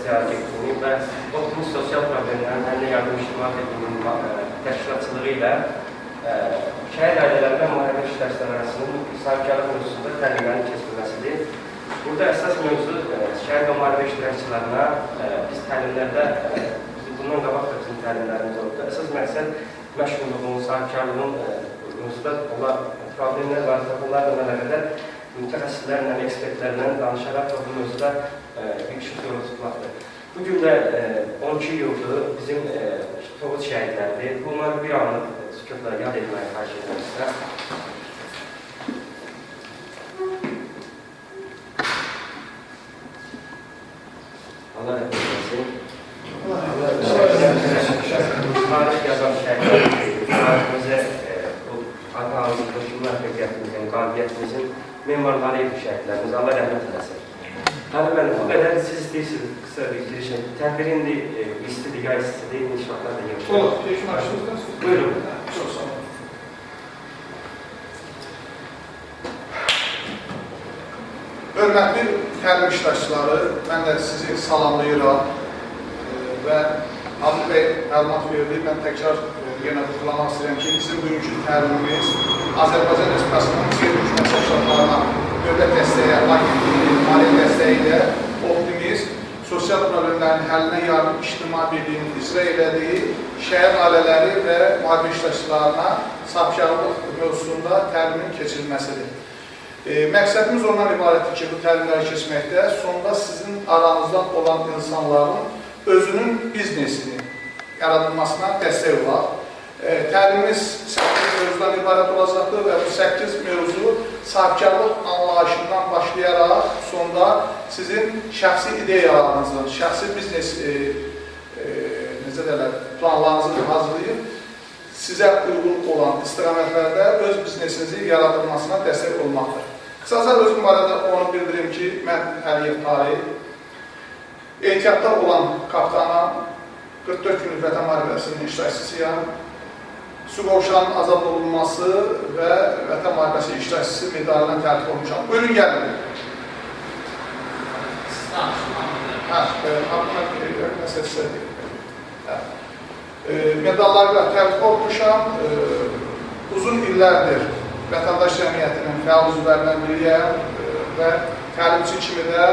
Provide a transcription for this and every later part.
ziyarət etdiyini və optimist sosial problemlərin həllinə yardım ictimai tədbirinin təşkilatçılığı ilə şəhid ailələri və müharibə iştirakçıları arasında sahibkarlıq mövzusunda təlimlərin keçirilməsidir. Burada əsas mövzu şəhid və müharibə iştirakçılarına biz təlimlərdə, bundan qabaq da bizim təlimlərimiz oldu. Əsas məqsəd məşğulluğun, sahibkarlığın mövzuda olan problemlər var, bunlarla əlaqədar mütəxəssislərlə, ekspertlərlə danışaraq bu mövzuda bir kişi yolu tutmaqdır. Bugün də 12 yıldır bizim Tovuz şəhidlərdir. Bunları bir anlıq sükutla yad etməyə xahiş edirəm sizə. Allah rəhmət etsin. Tarix yazan şəhidlərdir. Tariximizə atamızın, qoşulma həqiqətimizin, qalibiyyətimizin memarlarıydı şəhidlərimiz. Allah rəhmət eləsin. Tabii ben bu kadar siz isteyirsiniz kısa bir girişim. Tədbirin de istidir, istidir, inşallah da görüşürüz. Olur, geçim açtığınızdan sonra. Buyurun. Çok sağ olun. Hörmətli təlim iştirakçıları, mən də sizi salamlayıram və Adil bəy məlumat verdi. Mən təkrar yenə vurgulamaq istəyirəm ki, bizim bugünkü təlimimiz Azərbaycan Respublikasının sivil hükümət təşkilatlarına dövlət dəstəyi, maliyyə dəstəyi ilə optimist, sosial problemlərin həllinə yardım ictimai birliyinin icra elədiyi şəhid ailələri və müharibə iştirakçılarına sahibkarlıq mövzusunda təlimin keçirilməsidir. Məqsədimiz ondan ibarətdir ki, bu təlimləri keçməkdə sonda sizin aranızdan olan insanların özünün biznesini yaradılmasına dəstək olar. Təlimimiz 8 mövzudan ibarət olacaqdır və bu 8 mövzu sahibkarlıq anlayışından başlayaraq sonda sizin şəxsi ideyalarınızın, şəxsi biznes planlarınızı hazırlayıb sizə uyğun olan istiqamətlərdə öz biznesinizi yaradılmasına dəstək olmaqdır. Qısaca özüm barədə onu bildirim ki, mən Əliyev Tarih, ehtiyatda olan kapitanam, 44 günlük Vətən müharibəsinin iştirakçısıyam. Su qovşağının azad olunması və Vətən müharibəsi iştirakçısı medalına tərtib olmuşam. Buyurun, gəlin. Medallarla tərtib olmuşam. Uzun illərdir vətəndaş cəmiyyətinin fəal üzvlərindən biriyəm və təlimçi kimi də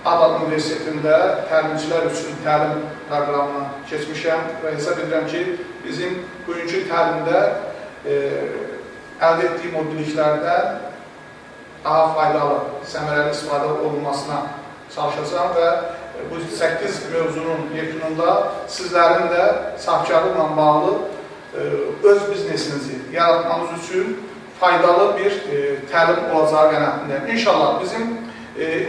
Adal Universitetində təlimçilər üçün təlim proqramına keçmişəm və hesab edirəm ki, bizim bugünkü təlimdə əldə etdiyim o biliklərdən daha faydalı, səmərəli istifadə olunmasına çalışacağım və bu 8 mövzunun yekununda sizlərin də sahibkarlıqla bağlı öz biznesinizi yaratmanız üçün faydalı bir təlim olacağı qənaətindəyim. İnşallah bizim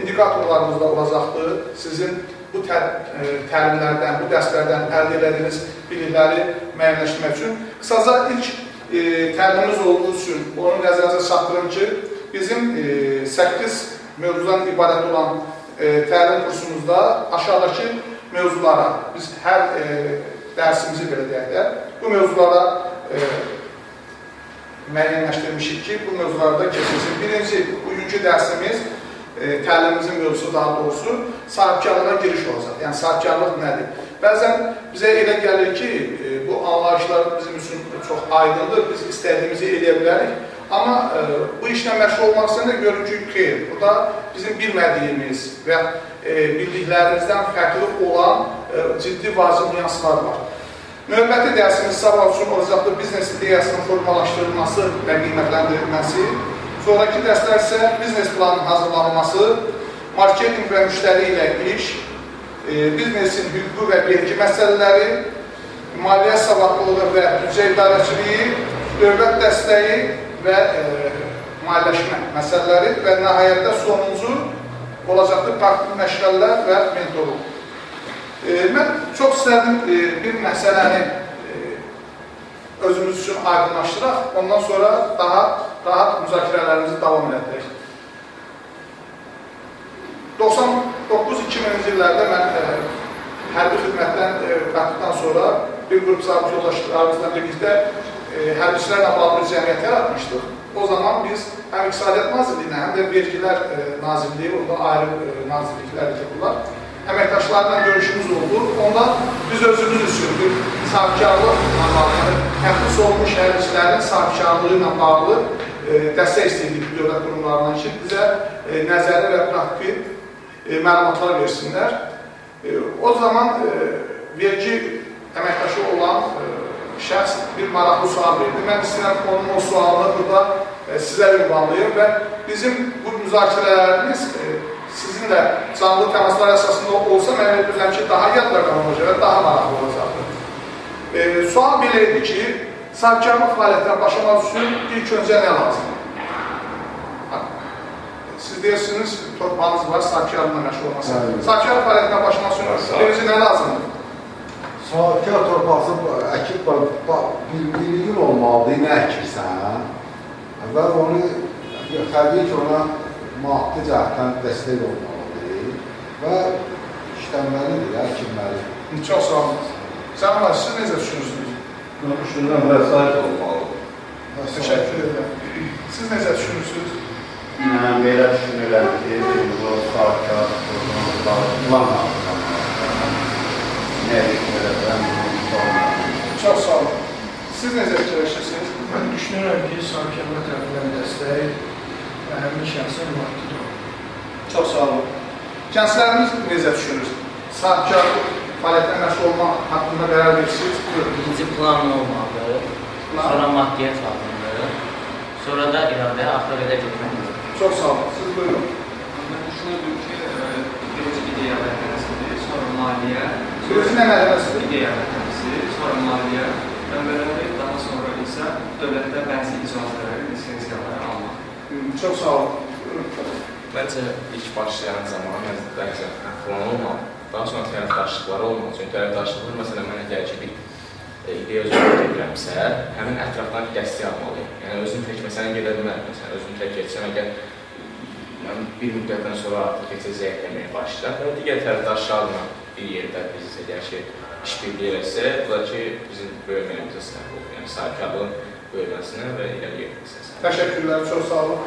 indikatorlarımız da olacaqdır. Sizin bu təlimlərdən, bu dərslərdən əldə edədiyiniz bilikləri müəyyənləşdirmək üçün. Qısaca ilk təlimimiz olduğu üçün onu nəzərinizə çatdırım ki, bizim 8 mövzudan ibarət olan təlim kursumuzda aşağıdakı mövzulara, biz hər dərsimizi belə deyək də, bu mövzulara müəyyənləşdirmişik ki, bu mövzularda keçilsin. Birinci, bugünkü dərsimiz, təlimimizin mövzusu daha doğrusu sahibkarlığa giriş olacaq. Yəni, sahibkarlıq nədir? Bəzən bizə elə gəlir ki, bu anlayışlar bizim üçün çox aydındır, biz istədiyimizi eləyə bilərik. Amma bu işlə məşğul olmaq istəyəndə görür ki, xeyr, burada bizim bilmədiyimiz və bildiklərimizdən fərqli olan ciddi vacib nüanslar var. Növbəti dərsimiz sabah üçün olacaqdır biznes ideyasının formalaşdırılması və qiymətləndirilməsi. Sonraki dərslər isə biznes planının hazırlanması, marketing və müştəri ilə iş, biznesin hüququ və vergi məsələləri, maliyyə savadlılığı və büdcə idarəçiliyi, dövlət dəstəyi və maliyyələşmə məsələləri və nəhayətdə sonuncu olacaqdır praktik məşğələlər və mentorluq. Mən çox istədim bir məsələni özümüz üçün aydınlaşdıraq, ondan sonra daha rahat müzakirələrimizi davam edək. 99-2000-ci illərdə mən hərbi xidmətdən qalxdıqdan sonra bir qrup zabit yoldaşlarımızla birlikdə hərbiçilərlə bağlı bir cəmiyyət yaratmışdıq. O zaman biz həm İqtisadiyyat Nazirliyinə, həm də Vergilər Nazirliyi, orada ayrı nazirliklər bunlar. əməkdaşlarla görüşümüz oldu. Onda biz özümüz üçün bir sahibkarlıqla bağlı, yəni təxris olunmuş hərbçilərin sahibkarlığı ilə bağlı dəstək istəyirdik dövlət qurumlarından ki, bizə nəzəri və praktiki məlumatlar versinlər. O zaman vergi əməkdaşı olan şəxs bir maraqlı sual verdi. Mən istəyirəm onun o sualını burada sizə ünvanlayım və bizim bu müzakirələrimiz sizinlə canlı təmaslar əsasında olsa, mən bilirəm ki, daha yadda qalınacaq və daha maraqlı olacaqdır. Sual belə idi ki, sahibkarlıq fəaliyyətdən başlamaq üçün ilk öncə nə lazımdır? Siz deyirsiniz, torpağınız var, sahibkarlıqla məşğul olması. Sahibkarlıq fəaliyyətdən başlamaq üçün birinci nə lazımdır? Sahibkar torpaqsı əkib bir il olmalıdır, nə əkirsən və onu təbii ki, ona maddi cəhətdən dəstək olmalıdır və işləməlidir, əkilməlidir. Çox sağ olun. Cənablar, siz necə düşünürsünüz? Mən düşünürəm, vəsait olmalıdır. Təşəkkür edirəm. Siz necə düşünürsünüz? Mən belə düşünürəm ki, bu sahibkar torpaqlarla Çox sağ olun. Siz necə fikirləşirsiniz? Mən düşünürəm ki, sahibkarlar tərəfindən dəstək və həmin şəxsin maddidir. Çox sağ olun. Gənclərimiz necə düşünür? Sahibkarlıq fəaliyyətlə məşğul olmaq haqqında qərar verirsiniz. Birinci planlı olmalıdır, sonra maddiyyət lazımdır, sonra da iradəyə axıra qədər getməkdir. Çox sağ olun. Siz buyurun. Mən düşünürdüm ki, birinci ideya mərhələsidir, sonra maliyyə. Birinci nə mərhələsidir? İdeya mərhələsi, sonra maliyyə. Mən belədir, daha sonra isə dövlətdən bəzi icazələri, lisenziyaları almaq. Çox sağ olun. Məncə ilk başlayan zaman bəzi plan olmalı. Daha sonra tərəfdaşlıqları olmalı. Çünki tərəfdaşlıqlar, məsələn, mənə gəlir ki, bir ideya özünü edirəmsə, həmin ətrafdan dəstək almalıyım. Yəni, özünü tək məsələn gedə bilmərəm. Məsələn, özünü tək geçsəm, əgər bir müddətdən sonra artıq keçəcək deməyə başlayır. Və digər tərəfdaşlarla bir yerdə biz əgər ki, işbirliyi eləsə, bu da ki, bizim böyüməyimizə səbəb olur. Yəni, sahibkarlığın böyüməsinə və irəliyə etməsinə. Təşəkkürlər, çox sağ olun.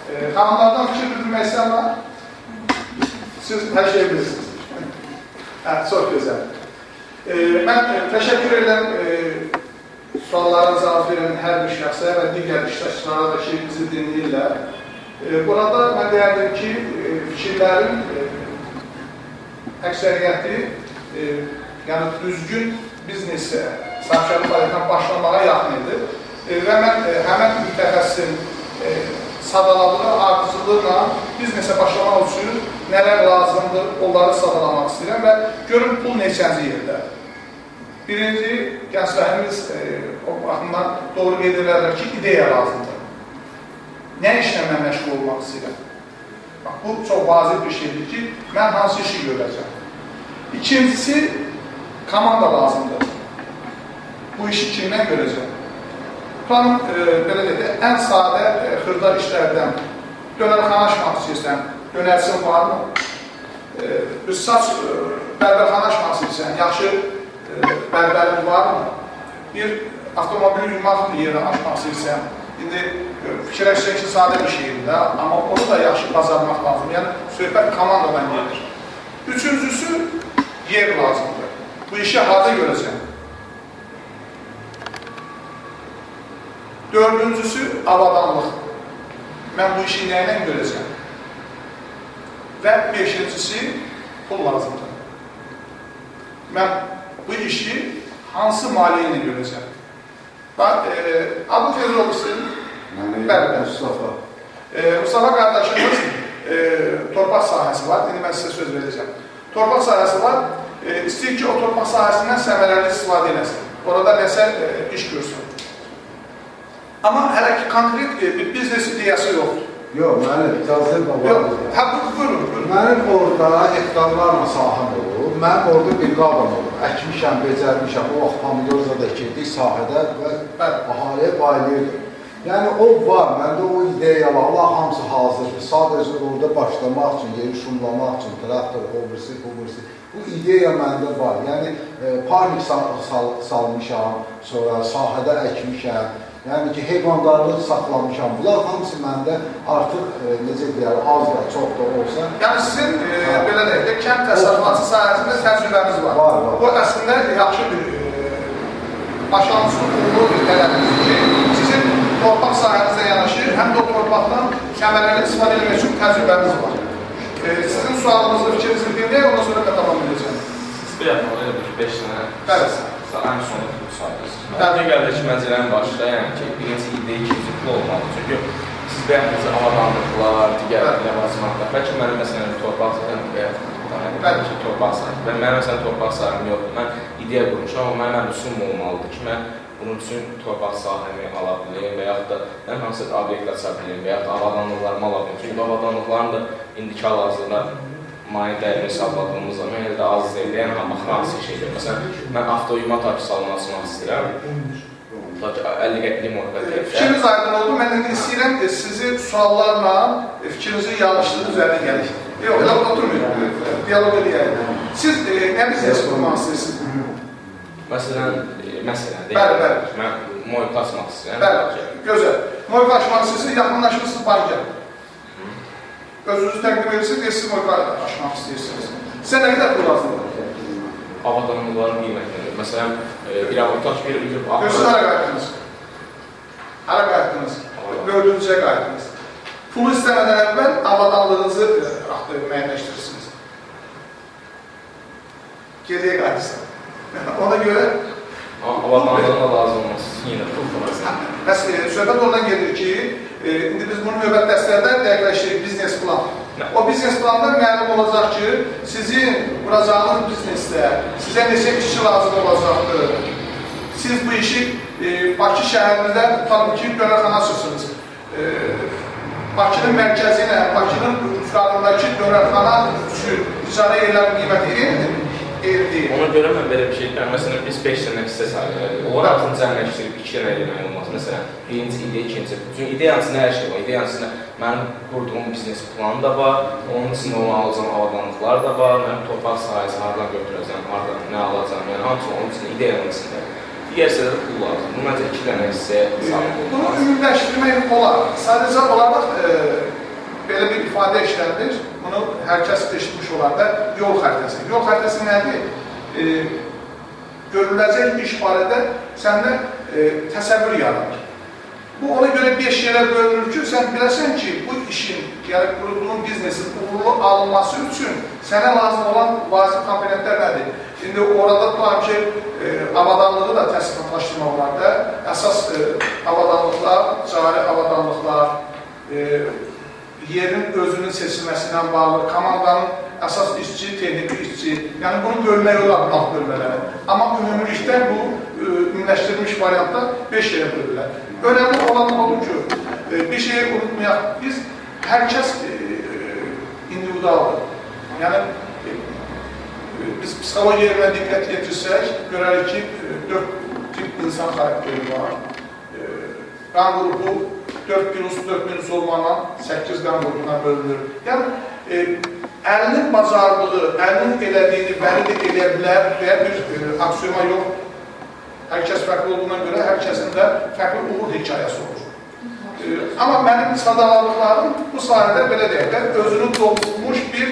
Xanımlardan fikir bildirmək istəyirəm. Siz hər şey bilirsiniz. Çox gözəl. Mən təşəkkür edirəm suallara cavab verən hər bir şəxsə və digər iştirakçılara da ki, bizi dinləyirlər. Burada mən deyərdim ki, fikirlərin əksəriyyəti yəni düzgün biznesə, sahibkarlıq fəaliyyətindən başlamağa yaxın edir və mən həmən mütəxəssisin sadaladığı ardıcılıqla biznesə başlamaq üçün nələr lazımdır, onları sadalamaq istəyirəm və görün pul neçənci yerdə. Birinci, gənclərimiz o baxımdan doğru qeyd edirlər ki, ideya lazımdır. Nə işlə mən məşğul olmaq istəyirəm? Bu çox vacib bir şeydir ki, mən hansı işi görəcəm. İkincisi, komanda lazımdır. Bu işi kimdən görəcəm? Tutanın, belə deyək, ən sadə xırda işlərdən dönərxana açmaq istəyirsən, dönərsin varmı? Bir saç bərbərxana açmaq istəyirsən, yaxşı bərbərin varmı? Bir avtomobili yumaq yeri açmaq istəyirsən, indi fikirləşsən ki, sadə bir şeydir də, amma onu da yaxşı bazarmaq lazım. Yəni, söhbət komandadan gelir. Üçüncüsü, yer lazımdır. Bu işi harada görəcəm? Dördüncüsü, avadanlıq. Mən bu işi nə ilə görəcəm? Və beşincisi, pul lazımdır. Mən bu işi hansı maliyyə ilə görəcəm? Bax, adı tezir olursun. Mustafa. Mustafa qardaşımız torpaq sahəsi var. İndi mən sizə söz verəcəm. Torpaq sahəsi var. İstəyir ki, o torpaq sahəsindən səmərəli istifadə eləsin. Orada nəsə iş görsün. Amma hələ ki, konkret bir biznes ideyası yoxdur. Yox, mənim icazə Yox, buyurun. Mənim orada hektarlarla sahəm olur. Mənim orada bir qadam olur. Əkmişəm, becərmişəm, o vaxt pomidor zada ekirdik sahədə və ahaliyə paylayırdım. Yəni o var, məndə o ideyalar, Allah hamısı hazırdır. Sadəcə orada başlamaq üçün, yeri şumlamaq üçün, traktor, o birisi. Bu ideya məndə var. Yəni parnik salmışam, sonra sahədə əkmişəm, Yəni ki, heyvandarlıq saxlamışam. Bunlar hamısı məndə artıq necə deyər, az da, çox da olsa. Yəni sizin belə deyək də, kənd təsərrüfatı sahəsində təcrübəniz var. Var. Bu əslində yaxşı bir başlanğıclı uğurlu qələminiz ki, sizin torpaq sahənizə yanaşı, həm də o torpaqdan səmərəli istifadə etmək üçün təcrübəniz var. Sizin sualınızı, fikrinizi dinləyək, ondan sonra da davam edəcəm. Siz bir yapmalı elə bir 5 dənə ən sonu pul sayıyorsunuz. Mən digərdəki mənziləni başlayın, yəni ki, birinci ide, ikinci pul olmalı. Çünki siz bəyəndiniz avadanlıqlar, digər ləvazimatlar. Bəlkə mənim məsələn torpaq sahibim və torpaq sahibim. Mənim məsələn torpaq sahibim yoxdur. Mən ideya qurmuşam, amma mənim üsulum olmalıdır ki, mən bunun üçün torpaq sahibimi ala bilim və yaxud da mən hansı obyekt aça bilim və yaxud da avadanlıqlarımı ala bilim. Çünki avadanlıqların da indiki hal-hazırda mani dəyərini hesabladığımız zaman elə də az deyil, yəni baxın hansı şeydir. Məsələn, mən avtoyuma taksi salonu açmaq istəyirəm. 50 qəpikli morqat deyək. Fikriniz aydın oldu. Mən indi istəyirəm sizi suallarla fikrinizin yanlışlığı üzərine gəlir. Yox, elə oturmayın. Diyalog edəyək. Siz nə biznes qurmaq istəyirsiniz? Məsələn, deyək. Bəli. Mən morqat açmaq istəyirəm. Bəli, gözəl. Morqat açmaq istəyirsiniz, yaxınlaşırsınız banka. Özünüzü təqdim edirsiniz, siz morqat açmaq istəyirsiniz. Sizə nə qədər pul lazımdır? Avadanlıqların qiymətləri. Məsələn, bir avataj bir ürün... Gözünüz hara qayıtdınız? Hara qayıtdınız? Dördüncüyə qayıtdınız. Pulu istəmədən əvvəl avadanlığınızı müəyyənləşdirirsiniz. Geriyə qayıtsın. Ona görə... Avadanlığına lazım olması yenə pul olması. Söhbət oradan gedir ki, indi biz bunu növbət dəstələrdə dəqiqləşdirik, biznes plan. O biznes planda məlum olacaq ki, sizin quracağınız biznesdə sizə neçə işçi lazım olacaqdır. Siz bu işi Bakı şəhərində tutalım ki, dönərxana açırsınız. Bakının mərkəzi ilə, Bakının uclarındakı dönərxana üçün icarə yerlərin qiyməti eynidir. Ona görə mən belə bir şey deyirəm. Məsələn, biz 5 dənə hissə sahibi. Onlar altını cəmləşdirib 2 dənə eləmək olmaz. Məsələn, birinci ide, ikinci. Çünki ideyanın içində hər şey var. İdeyanın içində mənim qurduğum biznes planı da var. Onun içində onu alacağım avadanlıqlar da var. Mənim torpaq sahəsi haradan götürəcəm, haradan nə alacağım. Yəni, hamısı onun içində, ideyanın içində. Digər hissədə də pul lazım. Bu, məncə 2 dənə hissə sahib olur. Bunu ümumləşdirmək olar. Sadəcə olaraq belə bir ifadə işləndir. Bunu hər kəs eşitmiş olar da yol xəritəsi. Yol xəritəsi nədir? Görüləcək iş barədə səndə təsəvvür yaranır. Bu ona görə 5 yerə bölünür ki, sən biləsən ki, bu işin, yəni qurduğun biznesin uğurlu alınması üçün sənə lazım olan vacib komponentlər nədir? Şimdi orada tutalım ki, avadanlığı da təsdiqatlaşdırmaq olar da. Əsas avadanlıqlar, cari avadanlıqlar, yerin özünün seçilməsindən bağlı, komandanın əsas işçi, texniki işçi, yəni bunu bölmək olar, alt bölmələri. Amma ümumilikdə bu, ümumləşdirilmiş variantda 5 yerə bölürlər. Önemli olan odur ki, bir şeyi unutmayaq, biz hər kəs individualdır. Yəni, biz psixologiyaya diqqət yetirsək, görərik ki, 4 tip insan xarakteri var. Qan qrupu 4 minus olmadan 8 qan qrupuna bölünür. Yəni, əlinin bacardığı, əlinin elədiyini bəli də eləyə bilər və bir aksiyona yox. Hər kəs fərqli olduğuna görə hər kəsin də fərqli uğur hekayəsi olur. Amma mənim sadaladıqlarım bu sayədə belə deyək də, özünü doldurmuş bir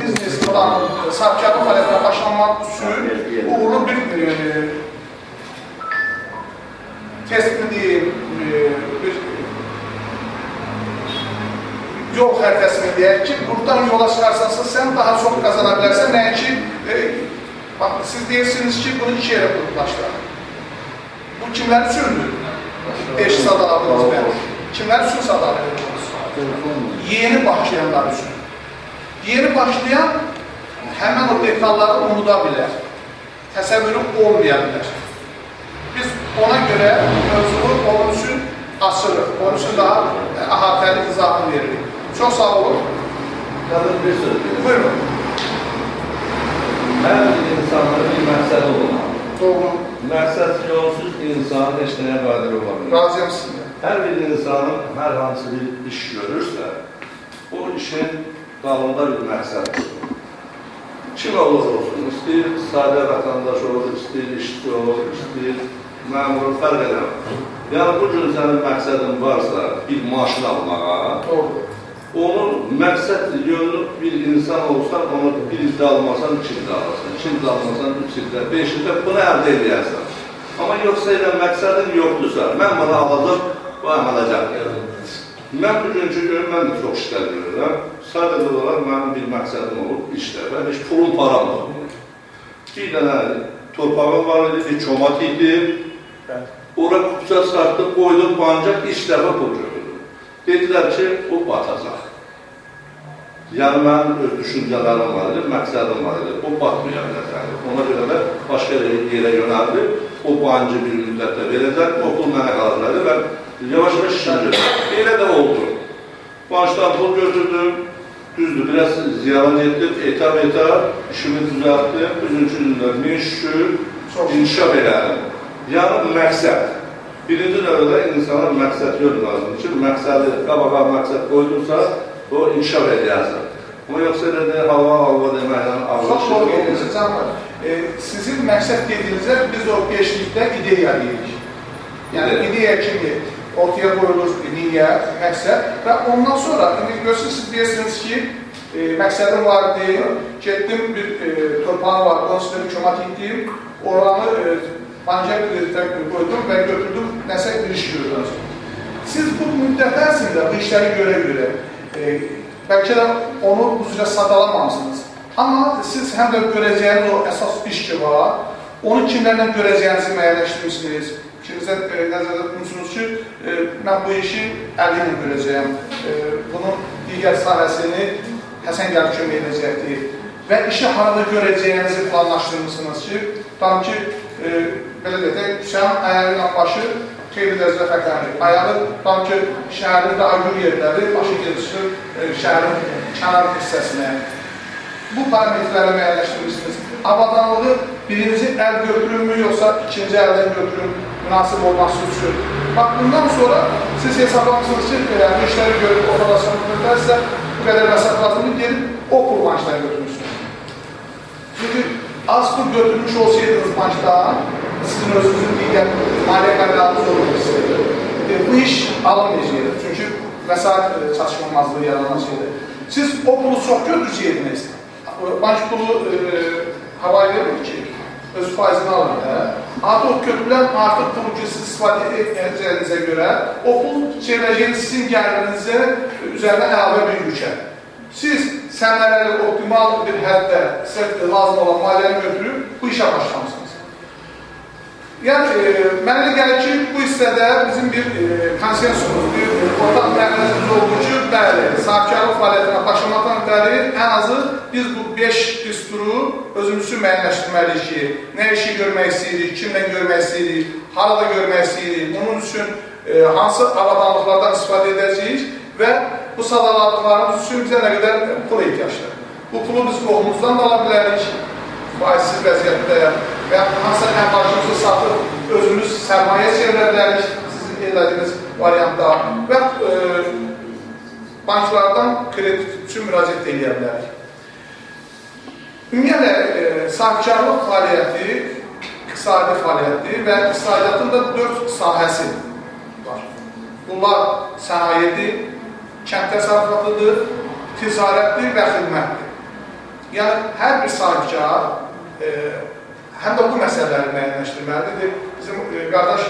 biznes planı, sahibkarlıq fəaliyyətinə başlanmaq üçün uğurlu bir test mi deyim, bir yol xəritəsini deyək ki, buradan yola çıxarsansa sən daha çox qazana bilərsən, nəyə ki, siz deyirsiniz ki, bunu 2 yerə qruplaşdıraq. Bu kimlər üçündür? 5 sadaladınız bəli. Kimlər üçün sadaladınız? Yeni başlayanlar üçün. Yeni başlayan həmən o detalları unuda bilər. Təsəvvürü olmaya bilər. Biz ona görə mövzunu onun üçün açırıq. Onun üçün daha əhatəli izahını veririk. Çox sağ olun. Yalnız bir söz deyim. Buyurun. Hər bir insanların bir məqsədi olmalı. Doğru. Məqsəd yolsuz insan heç nəyə qadir olamır. Razıyam sizinlə. Hər bir insanın hər hansı bir iş görürsə, bu işin dalında bir məqsəd olur. Kim olursa olsun, istəyir sadə vətəndaş olur, istəyir işçi olur, istəyir məmur, fərq edəmir. Yəni, bu gün sənin məqsədin varsa bir maşın almağa, onun məqsəd yönlü bir insan olsan, onu bir ildə almasan, 2 ildə alasın, 2 ildə almasan, 3 ildə, 5 ildə bunu əldə edəyərsən. Amma yoxsa elə məqsədin yoxdursa, mən bunu alacaq, bu əmələ gəlməyəm. Mən bugünkü gün, mən də çox işlər görürəm. Sadəcə olaraq mənim bir məqsədim olub işlər və heç pulum param olub. Bir dənə torpağım var idi, bir çomat idi. Ora kupça sartdım, qoydum, ancaq iş dəfə pul görürdüm. Dedilər ki, o batacaq. Yəni, mənim öz düşüncələrim var idi, məqsədim var idi. O batmayan nəzəri. Ona görə də başqa yerə yönəldi. O bancı bir müddətdə verəcək, o pul mənə qalacaqdı və yavaş-yavaş işin görürəm. Elə də oldu. Bancdan pul götürdüm, düzdür, biraz ziyaran etdim, etap, işimi düzəltdim. Bugünkü gündə min şükür, inkişaf edəlim. Yəni, məqsəd. Birinci növbədə insana məqsəd görür lazımdır ki, məqsədi, qabağa məqsəd qoydursa, o inkişaf edəyərsən. Ama yoxsa elə də halva deməklə ağır Çox doğru edirsiniz, amma sizin məqsəd dediyinizdə biz o beşlikdə ideya deyirik. Yəni, ideya kimi ortaya qoyulur niyyə, məqsəd və ondan sonra, indi görürsünüz, siz deyirsiniz ki, məqsədim var deyil, getdim bir torpağım var, onun üstündə bir kömat etdim, oranı bankaya kreditə qoydum və götürdüm, nəsə bir iş görürüz. Siz bu müddət ərzində bu işləri görə, bəlkə də onu bu üzrə sadalamamışsınız. Amma siz həm də görəcəyiniz o əsas iş ki var, onu kimlərlə görəcəyinizi müəyyənləşdirmişsiniz. İkinizə nəzərdə tutmuşsunuz ki, mən bu işi əli ilə görəcəyəm, bunun digər sahəsini Həsən gəlib kömək edəcəkdir və işi harada görəcəyinizi planlaşdırmışsınız ki, tam ki, belə deyək, Hüseyin ayağı ilə başı xeyli dərəcədə fərqlənir. Ayağı tam ki, şəhərin daha gür yerləri, başı gedişir şəhərin kənar hissəsinə. Bu parametrləri müəyyənləşdirmişsiniz. Avadanlığı birinci əl götürülmü, yoxsa ikinci əldən götürün, münasib olması üçün. Bax, bundan sonra siz hesablamışsınız ki, bu işləri görüb, operasyonu sizə bu qədər məsəf lazımdır, gelib o pul bankdan götürmüşsünüz. Çünki az pul götürmüş olsaydınız bankdan, sizin özünüzün digər maliyyə qaydağınız olmalısıydı. Bu iş alınmayacaqdır. Çünki vəsait çatışmamazlığı yaranmasıydı. Siz o pulu çox götürsəydiniz, bank pulu havaya verir ki, öz faizini alır da, artıq o götürülən artıq pulu ki, siz istifadə edəcəyinizə görə, o pul çevirəcəyiniz sizin gəlirinizə üzərindən əlavə bir yükə. Siz səmərəli, optimal bir həddə sizə lazım olan maliyyəni götürüb bu işə başlamışsınız. Yəni, mənə elə gəlir ki, bu hissədə bizim bir konsensusumuz, bir ortaq məqsədimiz olduğu ki, bəli, sahibkarlıq fəaliyyətinə başlamaqdan bəri ən azı biz bu 5 düsturu özümüz üçün müəyyənləşdirməliyik ki, nə işi görmək istəyirik, kimlə görmək istəyirik, harada görmək istəyirik, bunun üçün hansı avadanlıqlardan istifadə edəcəyik və bu sadalarlıqlarımız üçün bizə nə qədər pul ehtiyacdır. Bu pulu biz qohumuzdan da ala bilərik, faizsiz vəziyyətdə və hansısa əmlakımızı satıb özümüz sərmayə çevirə bilərik, sizin elədiyiniz variantda və banklardan kredit üçün müraciət edə bilərik. Ümumiyyətlə, sahibkarlıq fəaliyyəti iqtisadi fəaliyyətdir və iqtisadiyyatın da 4 sahəsi var. Bunlar sənayedir, kənd təsərrüfatıdır, ticarətdir və xidmətdir. Yəni, hər bir sahibkar həm də bu məsələləri müəyyənləşdirməlidir. Bizim qardaş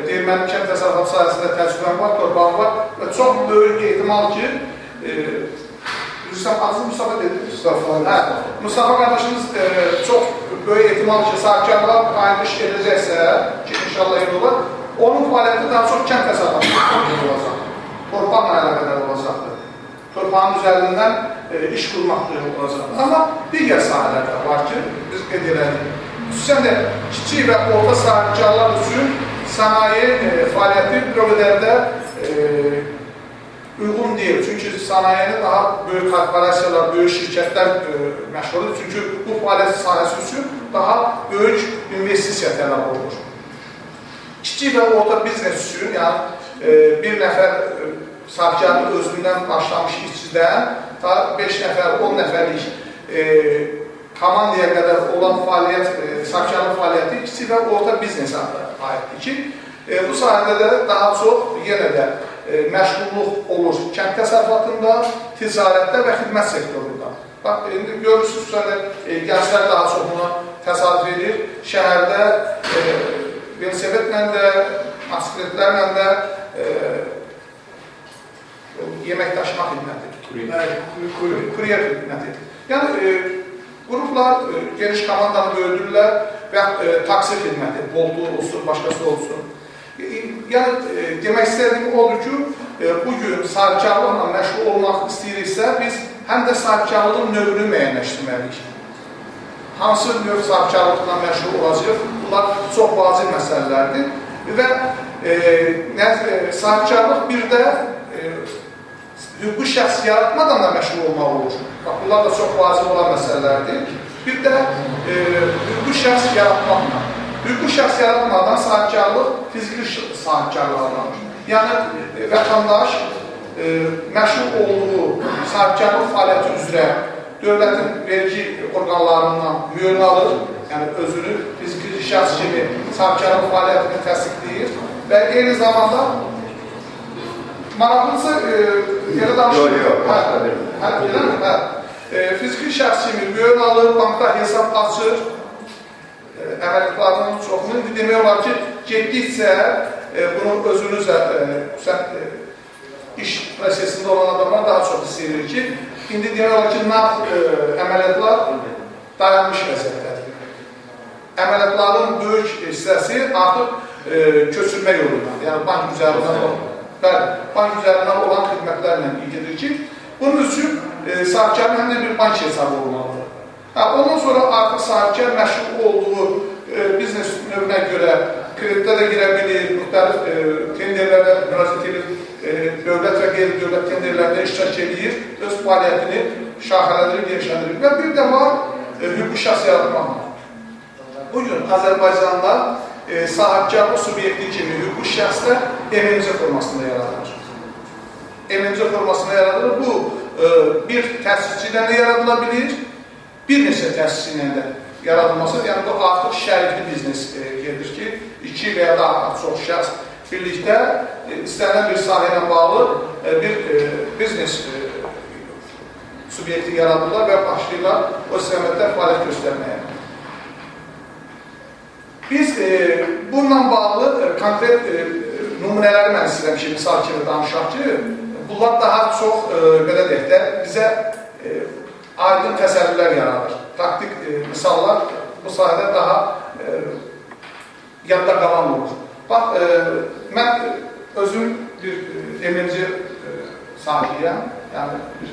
deyir, mənim kənd təsərrüfatı sahəsində təcrübəm var, torpağım var və çox böyük ehtimal ki, adınız Mustafa dedi. Mustafa qardaşımız çox böyük ehtimal ki, sahibkarlar payını iş edəcəksə, ki, inşallah el olar, onun fəaliyyəti daha çox kənd təsərrüfatı olacaq. Torpaqla əlaqədar olacaqdır. Torpağın üzərindən iş qurmaq olacaq. Amma digər sahələr də var ki, biz qeyd elədik. Xüsusən də kiçik və orta sahibkarlar üçün sənaye fəaliyyəti bir o qədər də uyğun deyil. Çünki sənayeni daha böyük korporasiyalar, böyük şirkətlər məşğul edir. Çünki bu fəaliyyət sahəsi üçün daha böyük investisiya tələb olunur. Kiçik və orta biznes üçün, yəni bir nəfər sahibkarın özündən başlamış işçidən ta 5 nəfər, 10 nəfərlik komandaya qədər olan fəaliyyət, sahibkarlıq fəaliyyəti kiçik və orta biznesə aiddir ki, Bu sahədə də daha çox yenə də məşğulluq olur kənd təsərrüfatında, ticarətdə və xidmət sektorunda. Bax, indi görürsünüz, gənclər daha çox buna təsadüf edir. Şəhərdə velosipedlə də, motosikletlərlə də yemək daşıma xidməti, kuryer xidməti. Yəni, qruplar geniş komandanı böldürürlər və taksi xidməti, boltu olsun, başqası olsun. Yəni, demək istədiyim odur ki, bugün sahibkarlıqla məşğul olmaq istəyiriksə, biz həm də sahibkarlığın növünü müəyyənləşdirməliyik. Hansı növ sahibkarlıqla məşğul olacaq? Bunlar çox vacib məsələlərdir. Və sahibkarlıq bir də hüquqi şəxs yaratmadan da məşğul olmaq olur. Bunlar da çox vacib olan məsələlərdir. Bir də hüquqi şəxs yaratmaqla. Hüquqi şəxs yaratmadan sahibkarlıq fiziki sahibkarlıq adlanır. Yəni, vətəndaş məşğul olduğu sahibkarlıq fəaliyyəti üzrə dövlətin vergi orqanlarından mühürünü alır, yəni özünü fiziki şəxs kimi sahibkarlıq fəaliyyətini təsdiqləyir və eyni zamanda maraqlısı elə danışır. Fiziki şəxs kimi mühürünü alır, bankda hesab açır, əməlliklarının çoxunu. İndi demək olar ki, getdikcə bunu özünüzlə iş prosesində olan adamlar daha çox hiss edir ki, indi demək olar ki, əməliyyatlar dayanmış vəziyyətlədir. Əməliyyatların böyük hissəsi artıq köçürmə yolundan, yəni bank üzərindən olan xidmətlərlə gedir ki, bunun üçün sahibkarın həm də bir bank hesabı olmalıdır. Ondan sonra artıq sahibkar məşğul olduğu biznes növünə görə kreditdə də girə bilir, müxtəlif tenderlərə müraciət edir, dövlət və qeyri-dövlət tenderlərdə iştirak edir, öz fəaliyyətini şaxələndirir, genişləndirir. Və bir də var, hüquqi şəxs yaratmaq. Bugün Azərbaycanda sahibkarlıq subyekti kimi hüquqi şəxsdə MMC formasında yaradılır. MMC formasında yaradılır. Bu, bir təsisçidən də yaradıla bilir, bir neçə təsisçilə də yaradılması, yəni bu artıq şərikli biznes gedir ki, iki və ya daha çox şəxs birlikdə istənilən bir sahə ilə bağlı bir biznes subyekti yaradırlar və başlayırlar o istiqamətdə fəaliyyət göstərməyə. Biz bununla bağlı konkret nümunələri mən istəyirəm ki, misal kimi danışaq ki, bunlar daha çox, belə deyək də, bizə aydın təsəvvürlər yaradır. Praktik misallar bu sahədə daha yadda qalan olur. Bax, mən özüm bir MMC sahibiyəm, yəni bir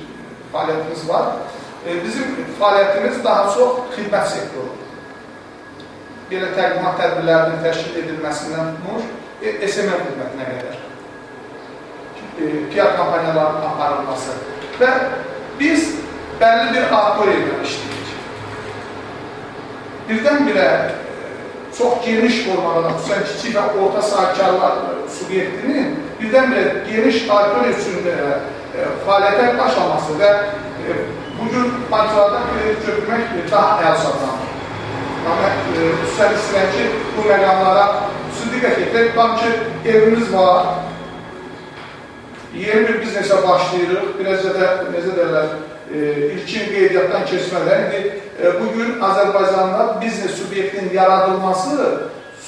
fəaliyyətimiz var. Bizim fəaliyyətimiz daha çox xidmət sektorudur. Belə təqdimat tədbirlərinin təşkil edilməsindən tutmuş, SMM xidmətinə qədər. PR kampaniyaların aparılması. Və biz bəlli bir auditoriya ilə işləyirik. Birdən-birə çox geniş formada, xüsusən kiçik və orta sahibkarlar subyektinin birdən-birə geniş auditoriya üçün fəaliyyətə başlaması və bugün banklardan kredit götürmək daha əlçatandır. Xüsusən istəyirəm ki, bu məqamlara xüsusi diqqət edir. Bankı evimiz var, yeni bir biznesə başlayırıq, biraz da, necə deyirlər, ilkin qeydiyyatdan keçmədən. Bugün Azərbaycanda biznes subyektinin yaradılması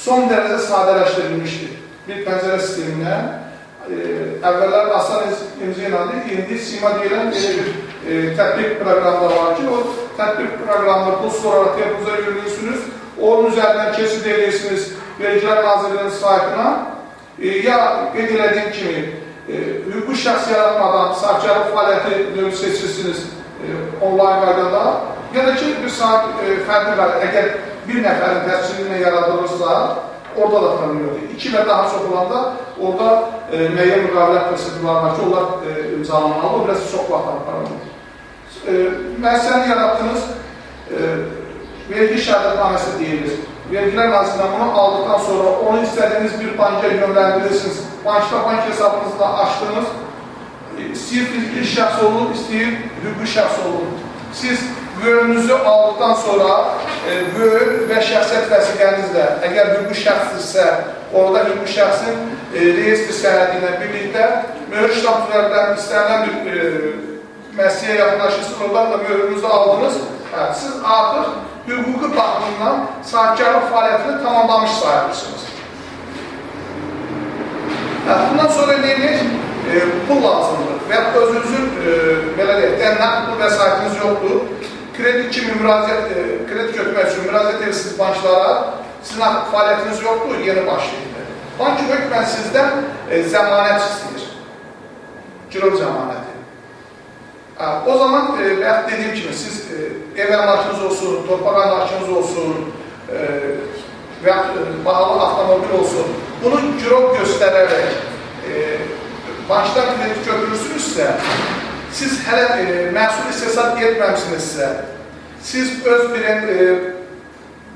son dərəcə sadələşdirilmişdir. Bir pəncərə sistemindən əvvəllər aslan imza inandı, indi SİMA deyilən bir tətbiq proqramda var ki, o tətbiq proqramını pul olaraq telefonunuza yürüyorsunuz, onun üzərindən keçid edirsiniz Vergilər Nazirliyinin saytına, ya qeyd elədiyim kimi hüquqi şəxs yaratmadan sahibkarlıq fəaliyyəti növü seçirsiniz onlayn qaydada, ya da ki, bir saat fərqi var, əgər bir nəfərin təsdiqinə yaradılırsa, orada da tanınıyordur. 2 və daha çox olanda, orada müəyyən müqavilət prosedurlar var ki, onlar imzalanmalı, o biraz çox vaxt aparılır. Müəssisəni yarattınız, vergi şəhadətnaməsi deyilir. Vergilər Nazirliyindən bunu aldıqdan sonra onu istədiyiniz bir banka yönləndirirsiniz. Bankda bank hesabınızı da açdınız. İstəyir fiziki şəxs olun, istəyir hüquqi şəxs olun. Siz mühürünüzü aldıqdan sonra böyük və şəxsiyyət vəsiqənizlə, əgər hüquqi şəxsdirsə, orada hüquqi şəxsin reyestr sənədi ilə birlikdə möhür ştamplardan istənilən bir müəssisəyə yaxınlaşırsınız, oradan da möhürünüzü aldınız, siz artıq hüquqi baxımından sahibkarlıq fəaliyyətini tamamlamış sayılırsınız. Bundan sonra neyiniz? Pul lazımdır və özünüzün, belə deyək, nəqd pul vəsaitiniz yoxdur. Kredi kimi kredi götürmək üçün müraciət edirsiniz banklara, sizin artıq fəaliyyətiniz yoxdur, yeni başlayır. Bank hökmən sizdən zəmanət istəyir, girov zəmanəti. O zaman, dediyim kimi, siz ev əmlakınız olsun, torpaq əmlakınız olsun və bahalı avtomobil olsun, bunu girov göstərərək bankdan kredi götürürsünüzsə, siz hələ məhsul istehsal etməmişsinizsə, siz öz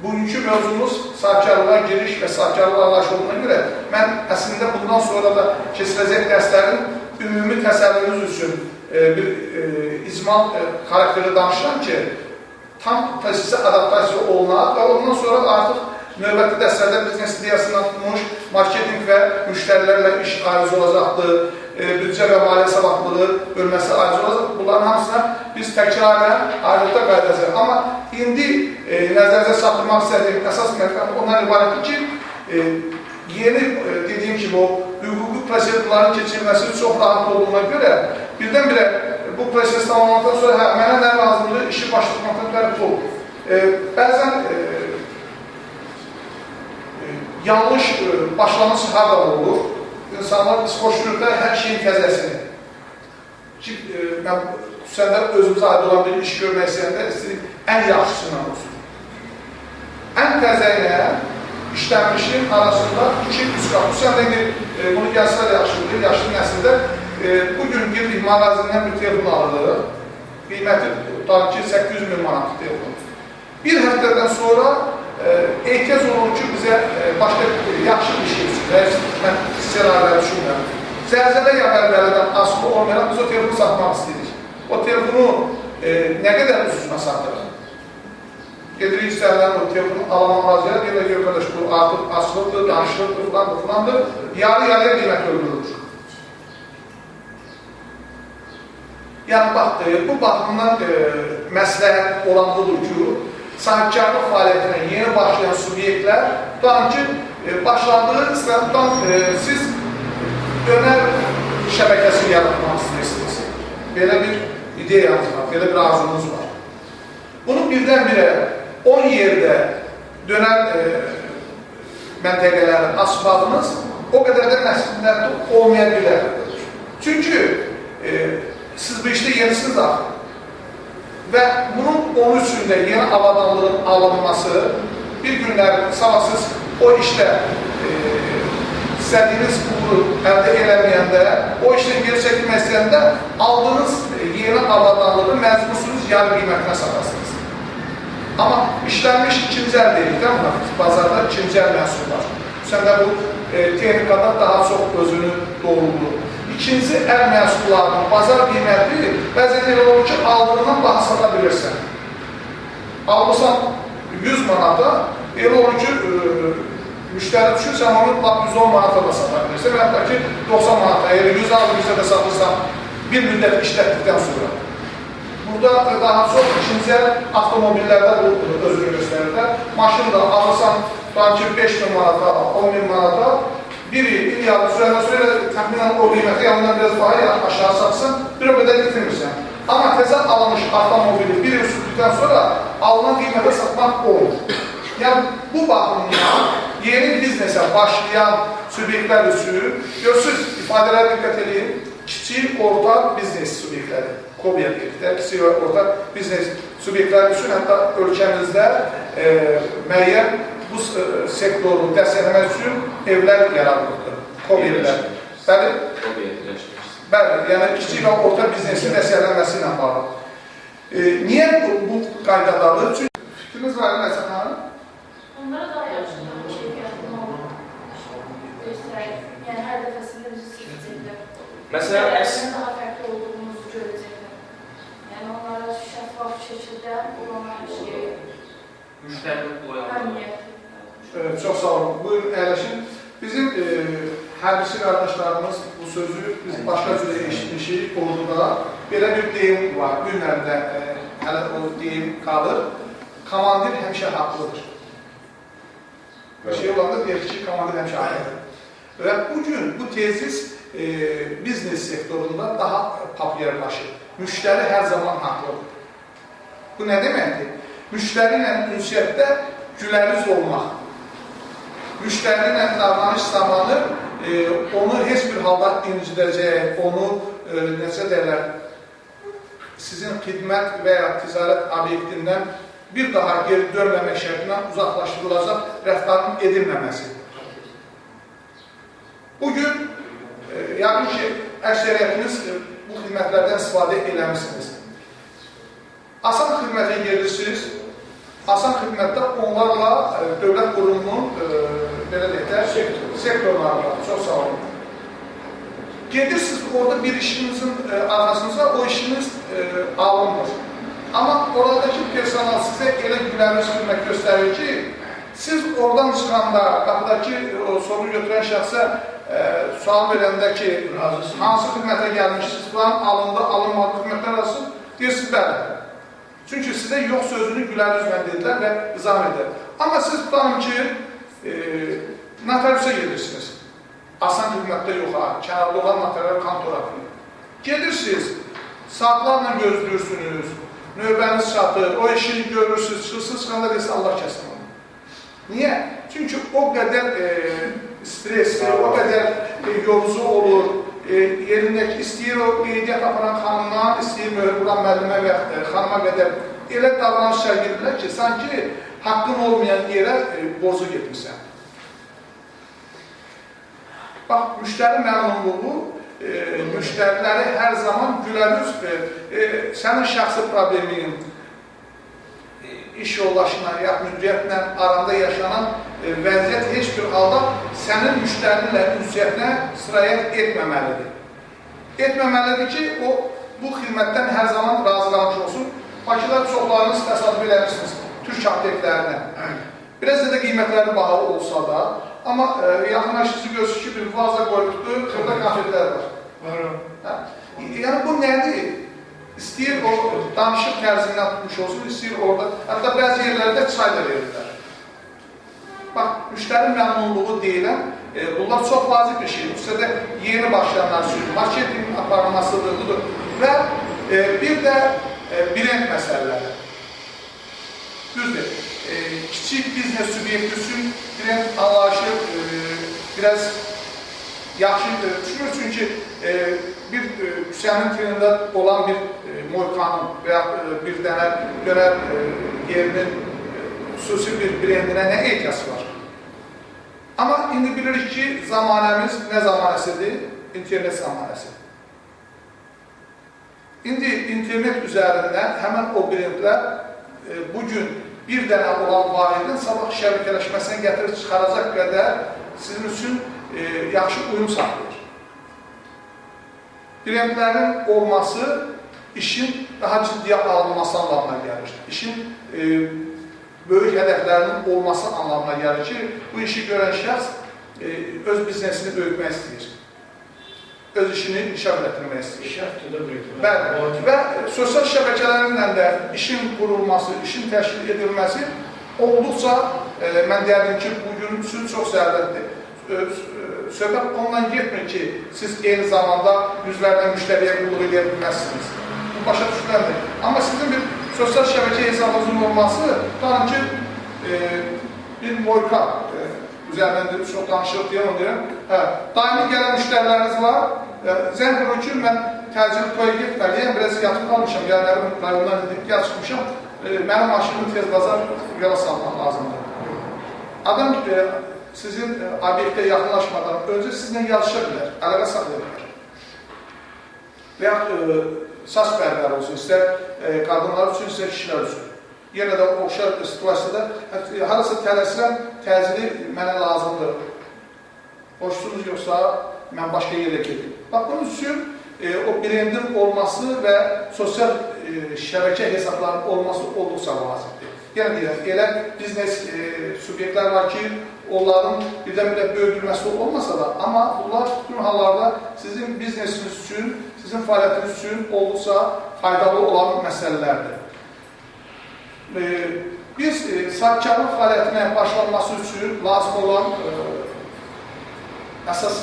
bugünkü mövzumuz sahibkarlığa giriş və sahibkarlığa anlaşıldığına görə mən əslində bundan sonra da keçiriləcək dərslərin ümumi təsəvvürünüz üçün bir icmal xarakteri danışıram ki, tam prosesə adaptasiya olunar və ondan sonra artıq növbəti dərslərdə biznes ideyasından tutmuş, marketinq və müştərilərlə iş ayrıca olacaqdır, büdcə və maliyyə savadlığı bölməsi ayrıca olacaqdır. Bunların hamısına biz təkrarən ayrılıqda qayıdacaq. Amma indi nəzərinizə çatdırmaq istədiyim əsas məqam ondan ibarətdir ki, yeni dediyim kimi o hüquqi prosedurların keçirilməsi çox rahat olduğuna görə birdən-birə bu proses tamamlandıqdan sonra mənə nə lazımdır? İşi başlatmaqdan bəri pul. Bəzən yanlış başlanış harada olur. İnsanlar xoşgördə hər şeyin təzəsini. Ki, mən xüsusən də özümüzə aid olan bir iş görmək istəyəndə istəyim ən yaxşısından olsun. Ən təzə ilə işlənmişin arasında 2-3 qat. Xüsusən də bunu gəlsələr yaxşıdır, yaşlı nəsildə bugün girdik mağazindən bir telefon alırıq. Qiyməti tutar ki 800.000 manat telefon. Bir həftədən sonra ehtiyac olur ki, bizə başqa yaxşı bir şey üçün, mən ssenariləri düşünmürəm. Zəlzələ yaxarlarından asılı olmayan biz o telefonu satmaq istəyirik. O telefonu nə qədər üstünə satırıq? Gedirik istəyirlər o telefonu alamamazıya, deyirlər ki, arkadaş, bu artıq asılıqdır, danışılıqdır, filandır. Yarı-yarıya qiymət öldürülür. Yəni, bax, bu baxımdan məsləhət olan budur ki, sahibkarlıq fəaliyyətinə yeni başlayan subyektlər tutan ki, başlandığı istəyirdən siz dönər şəbəkəsi yaratmaq istəyirsiniz. Belə bir ideyanız var, belə bir arzunuz var. Bunu birdən-birə 10 yerdə dönər məntəqələrin açmadınız, o qədər də məsləhətli olmaya bilər. Çünki siz bu işdə yenisiniz artıq. Və bunun onun üçün də yeni avadanlığın alınması, bir günlər sabahsız o işdə istədiyiniz pulu əldə eləməyəndə, o işdən geri çəkilmək istəyəndə aldığınız yeni avadanlığı məcbursunuz yarı qiymətinə satasınız. Amma işlənmiş ikinci əl deyilikdə, bazarda ikinci əl məhsul var. Sən də bu texnikada daha çox özünü doğrulur. İkinci əl məhsullarının bazar qiyməti bəzən elə olur ki, aldığından daha sata bilirsən. Alırsan 100 manata, elə olur ki, müştəri düşür, sən onu 110 manata da sata bilirsən və hətta ki, 90 manata, elə 100 alır, 100-ə də satırsan bir müddət işlətdikdən sonra. Burada daha çox ikinci əl avtomobillərdə bu özünü göstərirlər. Maşını da alırsan, ki 5.000 manata, 10.000 manata, bir il yarı sürəndən sonra təxminən o qiyməti yanından biraz daha aşağı satsan, bir o qədər getirmirsən. Amma təzə alınmış avtomobili bir il sürdükdən sonra alınan qiymətə satmaq olur. Yəni, bu baxımdan yeni biznesə başlayan subyektlər üçün, görürsünüz, ifadələr diqqət edin, kiçik, orta biznes subyektləri, KOBİ deyirlər, kiçik və orta biznes subyektlər üçün, hətta ölkəmizdə müəyyən bu sektoru dəstəkləmək üçün evlər yaradılıqdır, KOBİ evlər. Bəli, yəni kiçik və orta biznesin dəstəklənməsi ilə bağlı. Niyə bu qaydadadır? Çünki fikriniz var, Nəzən Hanım? Onlara daha yaxşı keyfiyyətli olmaq göstərək. Yəni, hər dəfəsində bizi seçəcəklər. Məsələn, daha fərqli olduğumuzu görəcəklər. Yəni, onlara şəffaf şəkildə olan hər şeyi Müştərinin oyanması. Məmnuniyyət. Çox sağ olun. Buyurun, əyləşin. Bizim hərbiçi qardaşlarımız bu sözü biz başqa cürə eşitmişik orduda. Belə bir deyim var, günlərdə hələ o deyim qalır. Komandir həmişə haqlıdır. Bir şey olanda deyir ki, komandir həmişə haqlıdır. Və bugün bu tezis biznes sektorunda daha populyarlaşır. Müştəri hər zaman haqlıdır. Bu nə deməkdir? Müştəri ilə ünsiyyətdə güləriz olmaq. Müştəri ilə davranış zamanı onu heç bir halda incidəcək, onu necə deyirlər, sizin xidmət və ya ticarət obyektindən bir daha geri dönməmək şərtindən uzaqlaşdırılacaq rəftarın edilməməsi. Bugün, yəqin ki, əksəriyyətiniz bu xidmətlərdən istifadə eləmişsiniz. Asan xidmətə gelirsiniz, asan xidmətdə onlarla dövlət qurumunun belə deyək də, sektorlarla, çox sağ olun. Gedirsiniz, orada bir işinizin arxasınıza o işiniz alınmır. Amma oradakı personal sizə elə gülərmiş xidmət göstərir ki, siz oradan çıxanda, qapıdakı soru götürən şəxsə sual verəndə ki, hansı xidmətə gəlmişsiniz falan, alındı, alınmadı xidmətlər arası, deyirsiniz, bəli. Çünki sizə yox sözünü gülər üzmə dedilər və izah edir. Amma siz tutanım ki, notariusa gedirsiniz. Asan xidmətdə yox ha, kənarda olan notarial kontora. Gedirsiniz, saatlarla gözləyirsiniz, növbəniz çatır, o işi görürsünüz, çıxırsınız, çıxanda deyirsə Allah kəsin onu. Niyə? Çünki o qədər stresli, o qədər yorucu olur, yerindəki istəyir o qeydiyyat aparan xanımdan, istəyir möhür vuran müəllimə və xanıma qədər elə davranış sərgilirlər ki, sanki haqqın olmayan yerə borcu getmişsən. Bax, müştəri məmnunluğu, müştəriləri hər zaman gülərüz, sənin şəxsi problemin, iş yoldaşına, ya müdiriyyətlə aranda yaşanan vəziyyət heç bir halda sənin müştərinlə ünsiyyətinə sirayət etməməlidir. Etməməlidir ki, o bu xidmətdən hər zaman razı qalmış olsun. Bakıda çoxlarınız təsadüf eləmişsiniz Türk apteklərinə. Biraz da qiymətləri bahalı olsa da, amma yaxınlaşıcı gözü ki, bir vaza qoyubdur, xırda konfetlər var. Yəni bu nədir? İstəyir o danışıq tərzindən tutmuş olsun, istəyir orada, hətta bəzi yerlərdə çay da verirlər. Bax, müştəri məmnunluğu deyilən, bunlar çox vacib bir şeydir. Üstədə yeni başlayanlar üçün marketing aparılmasıdır, budur. Və bir də brend məsələləri. Düzdür, kiçik biznes subyekti üçün brend anlayışı biraz yaxşı düşünür, çünki bir küçənin trendində olan bir moykanın və ya bir dənə dönər yerinin xüsusi bir brendinə nə ehtiyacı var? Amma indi bilirik ki, zamanəmiz nə zamanəsidir? İnternet zamanəsidir. İndi internet üzərindən həmən o brendlər bugün bir dənə olan vahidin sabah şəbəkələşməsini gətirib çıxaracaq qədər sizin üçün yaxşı uyum saxlayır. Brendlərin olması işin daha ciddiyə alınması anlamına gəlir. İşin böyük hədəflərinin olması anlamına gəlir ki, bu işi görən şəxs öz biznesini böyütmək istəyir. Öz işini inkişaf etdirmək istəyir. Bəli. Və sosial şəbəkələrlə də işin qurulması, işin təşkil edilməsi olduqca, mən deyərdim ki, bugün üçün çox zərurətdir. Söhbət ondan getmir ki, siz eyni zamanda yüzlərlə müştəriyə qulluq edə bilməzsiniz. Bu başa düşüləndir. Amma sizin bir sosial şəbəkə hesabınızın olması, tutanım ki, bir moyka üzərindən çox danışıq deyəm, onu deyirəm. Daimi gələn müştəriləriniz var, zəng vurur ki, mən təcil toya getməliyəm, biraz yatıb qalmışam, gələnlərim rayondan edib, gəl çıxmışam, mənim maşınımı tez bazar yola salmaq lazımdır. Adam sizin obyektə yaxınlaşmadan öncə sizinlə yazışa bilər, əlaqə saxlaya bilər. Və yaxud saç bərbəri olsun, istər qadınlar üçün, istər kişilər üçün. Yenə də oxşar situasiyada harasa tələsirəm, təcili mənə lazımdır. Boşsunuz yoxsa mən başqa yerə gedim. Bax, bunun üçün o brendin olması və sosial şəbəkə hesablarının olması olduqca lazımdır. Yenə deyirəm, elə biznes subyektlər var ki, onların birdən-birə böyüdülməsi olmasa da, amma bunlar bütün hallarda sizin biznesiniz üçün, sizin fəaliyyətiniz üçün olduqca faydalı olan məsələlərdir. Biz sahibkarlıq fəaliyyətinə başlanması üçün lazım olan əsas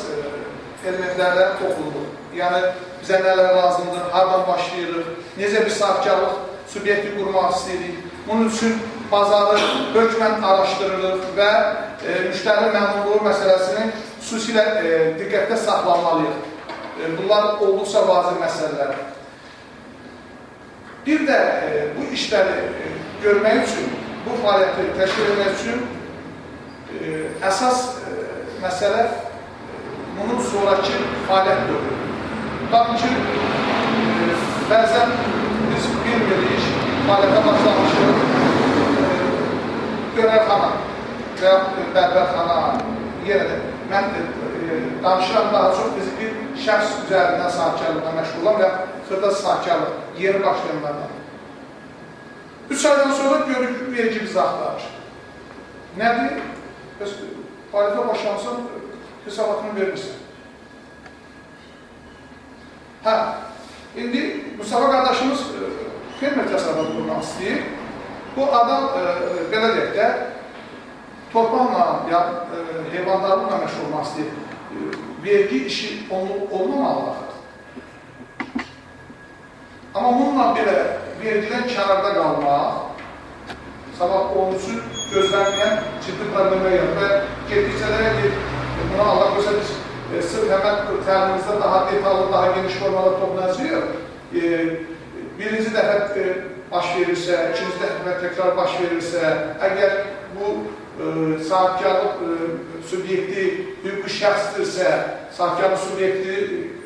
elementlərlə toxunulur. Yəni, bizə nələr lazımdır, hardan başlayırıq, necə bir sahibkarlıq subyekti qurmaq istəyirik. Bunun üçün bazarı hökmən araşdırılır və müştəri məmnunluğu məsələsini xüsusilə diqqətdə saxlamalıyıq. Bunlar olduqca vacib məsələlər. Bir də bu işləri görmək üçün, bu fəaliyyəti təşkil etmək üçün əsas məsələ bunun sonraki fəaliyyət dövrüdür. Tabii ki, bəzən biz bilmirik, fəaliyyətə başlamışıq, görərxana və bərbərxana, yenə də mən danışıram daha çox biz bir şəxs üzərindən sahibkarlıqla məşğul olan və xırda sahibkarlıq yeni başlayanlardan. 3 aydan sonra görürük ki, vergi bizi axtarır. Nədir? Fəaliyyətə başlamışsan, hesabatını verirsən. Hə, indi Mustafa qardaşımız fermer təsərrüfatı qurmaq istəyir. Bu adam, belə deyək də, torpaqla, ya heyvandarlıqla məşğul olmaq istəyir. Vergi işi olmamalıdır. Amma bununla belə vergidən kənarda qalmaq, sabah onun üçün gözlənməyən ciddi problemə gəlir və getdikcə də buna Allah görsə biz sırf həmən təlimimizdə daha detallı, daha geniş formada toplanacaq. Birinci dəfə baş verirsə, ikinci dəfə təkrar baş verirsə, əgər bu sahibkarlıq subyekti hüquqi şəxsdirsə, sahibkarlıq subyekti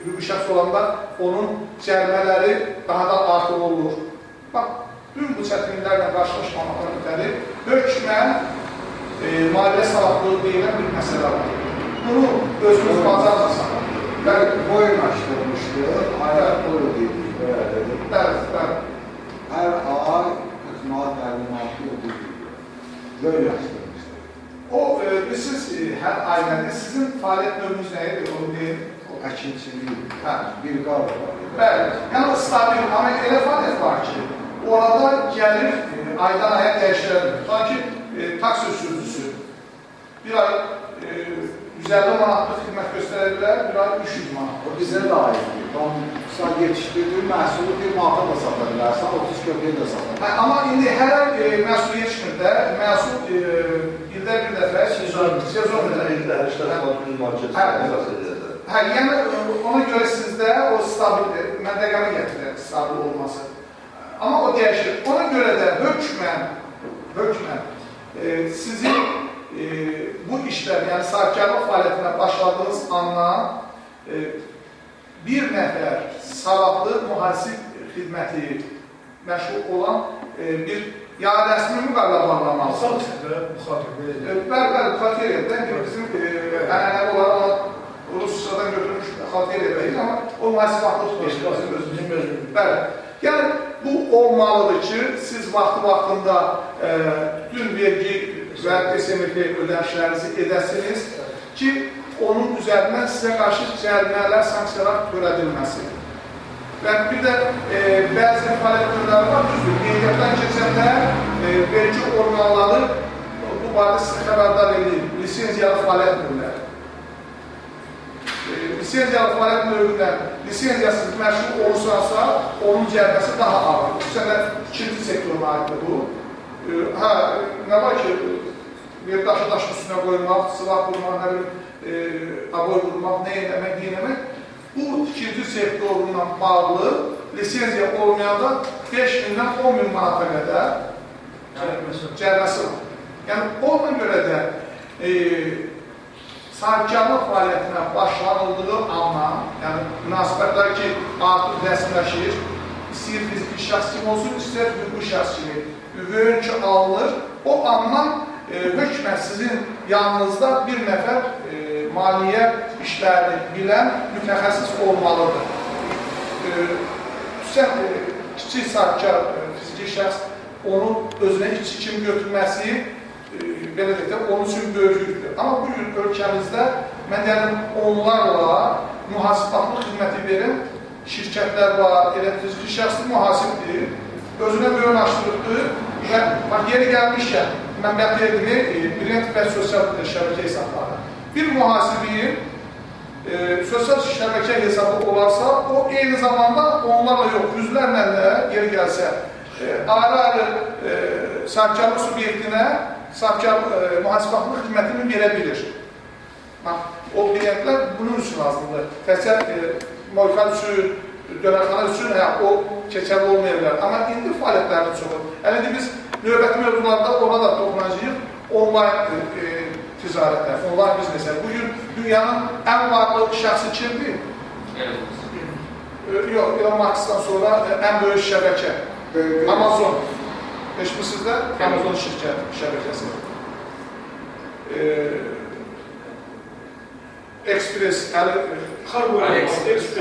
hüquqi şəxs olanda onun cərimələri daha da artıq olur. Bax, bütün bu çətinliklərlə qarşılaşmamaqdan ötəri hökmən maliyyə savadlığı deyilən bir məsələ var. Bunu özümüz bacarmasa, boyunlaşdırmışdı, ayaq boyu dedik, bəli. Hər ay qızmağa təlimatı ödəyildi, boyunlaşdırmışdı. O, siz hər ay nədir? Sizin fəaliyyət növünüz nə edir? Onu deyim. Əkinçilik, bir qavr var. Bəli, yəni stabil, amma elə fəaliyyət var ki, orada gəlir, aydan aya dəyişirədir. Sanki taksi sürücüsü bir ay 150 manatlıq xidmət göstərə bilər, bir ay 300 manat. O bizə də aiddir. Sən yetişdirdiyin məhsulu bir manata da sata bilərsən, 30 köpəyə də sata bilərsən. Amma indi hər ay məhsul yetişmir də, məhsul ildə bir dəfə, sezon yəni ona görə sizdə o stabil, məntəqəmə gətirir, stabil olması. Amma o dəyişir. Ona görə də hökmən sizin bu işlər, yəni sahibkarlıq fəaliyyətinə başladığınız andan bir nəfər savadlı mühasib xidməti məşğul olan bir ya rəsmi müqavilə bağlamalısınız. Bəli, buxateriyadır. Bizim ənənəvi olaraq Rusiyadan götürmüş buxateriyadır, amma o mühasibatlı tutmuşdur. Bəli. Yəni, bu olmalıdır ki, siz vaxtında dün vergi və SMT ödənişlərinizi edəsiniz ki, onun üzərindən sizə qarşı cərimələr, sanksiyalar törədilməsi. Və bir də bəzi fəaliyyət növləri var, düzdür, qeydiyyatdan keçəndə vergi orqanları bu barədə sizə xəbərdar edir, lisenziyalı fəaliyyət növləri. Lisenziyalı fəaliyyət növündən lisenziyasız məşğul olursansa, onun cəriməsi daha ağır. Xüsusən də ikinci sektoruna aiddir bu. Nə var ki, bir daşı üstünə qoymaq, silah qurmaq, aboy qurmaq, nə eləmək, bu ikinci sektorundan bağlı lisenziya olmayanda 5.000-dən 10.000 manata qədər cəriməsi var. Yəni, ona görə də sahibkarlıq fəaliyyətinə başlanıldığı andan, yəni münasibətlər ki, artıq rəsmiləşir, istəyir fiziki şəxs kimi olsun, istəyir hüquqi şəxs kimi ümumi alınır, o andan hökmən sizin yanınızda bir nəfər maliyyə işlərini bilən mütəxəssis olmalıdır. Xüsusən kiçik sahibkar fiziki şəxs onu özünə işçi kimi götürməsi belə deyək də, onun üçün böyükdür. Amma bugün ölkəmizdə mən deyirəm, onlarla mühasibatlı xidməti verən şirkətlər var, elektrikli şəxsli mühasibdir, özünə böyünlaşdırıbdır və yeri gəlmişkən, mən bəxtə edimi, Brilliant və sosial şəbəkə hesabları. Bir mühasibi sosial şəbəkə hesabı olarsa, o eyni zamanda onlarla yox, yüzlərlə də yeri gəlsə, ayrı-ayrı sahibkarlıq subyektinə mühasibatlı xidmətini verə bilir. O klientlər bunun üçün lazımdır. Təhsil modifikat üçün, dönərxana üçün o keçərli olmaya bilər. Amma indi fəaliyyətlərinin çoxu. Əlində biz növbəti mövzularda ona da toxunacağıq. Onlayn ticarətlər, onlayn bizneslər. Bugün dünyanın ən varlı şəxsi kimdir? Yox, Elon Musk'dan sonra ən böyük şəbəkə. Amazon. Eşitmişsizdə? Amazon şəbəkəsi. Express,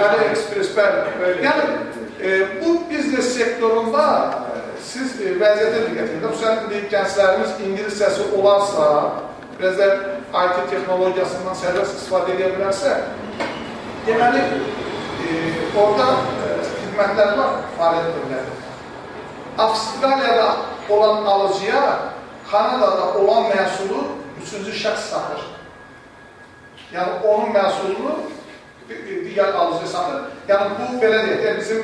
AliExpress, bəli. Yəni, bu biznes sektorunda siz vəziyyətə diqqət edin. Xüsusən gənclərimiz ingilis səsi olarsa, biraz da IT texnologiyasından sərbəst istifadə edə bilərsə, deməli, orada xidmətlər var, fəaliyyət dövləri. Avstraliyada olan alıcıya Kanadada olan məhsulu üçüncü şəxs satır. Yəni, onun məhsulunu digər alıcıya satır. Yəni, bu, belə deyək, bizim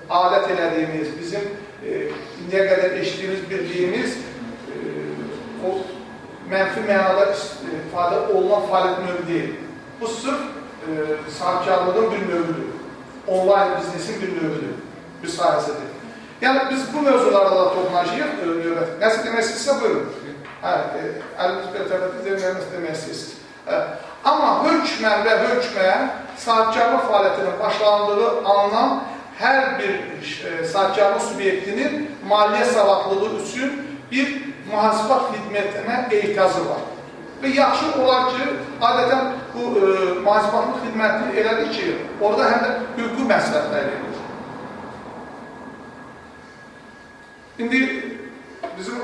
adət elədiyimiz, bizim indiyə qədər eşitdiyimiz, bildiyimiz o mənfi mənada istifadə olunan fəaliyyət növü deyil. Bu, sırf sahibkarlığın bir növüdür. Onlayn biznesin bir növüdür, bir sahəsidir. Yəni, biz bu mövzularda da toxunacağıq. Nəsə demək istəyirsə, buyurun. Əlimiz belə tərəfdə demək istəyirsiniz. Amma hökmən və hökmən sahibkarlıq fəaliyyətinin başlandığı andan hər bir sahibkarlıq subyektinin maliyyə savadlığı üçün bir mühasibat xidmətinə ehtiyacı var. Və yaxşı olar ki, adətən bu mühasibatlı xidmətini elədir ki, orada həm də hüquqi məsləhətlər verilir. İndi bizim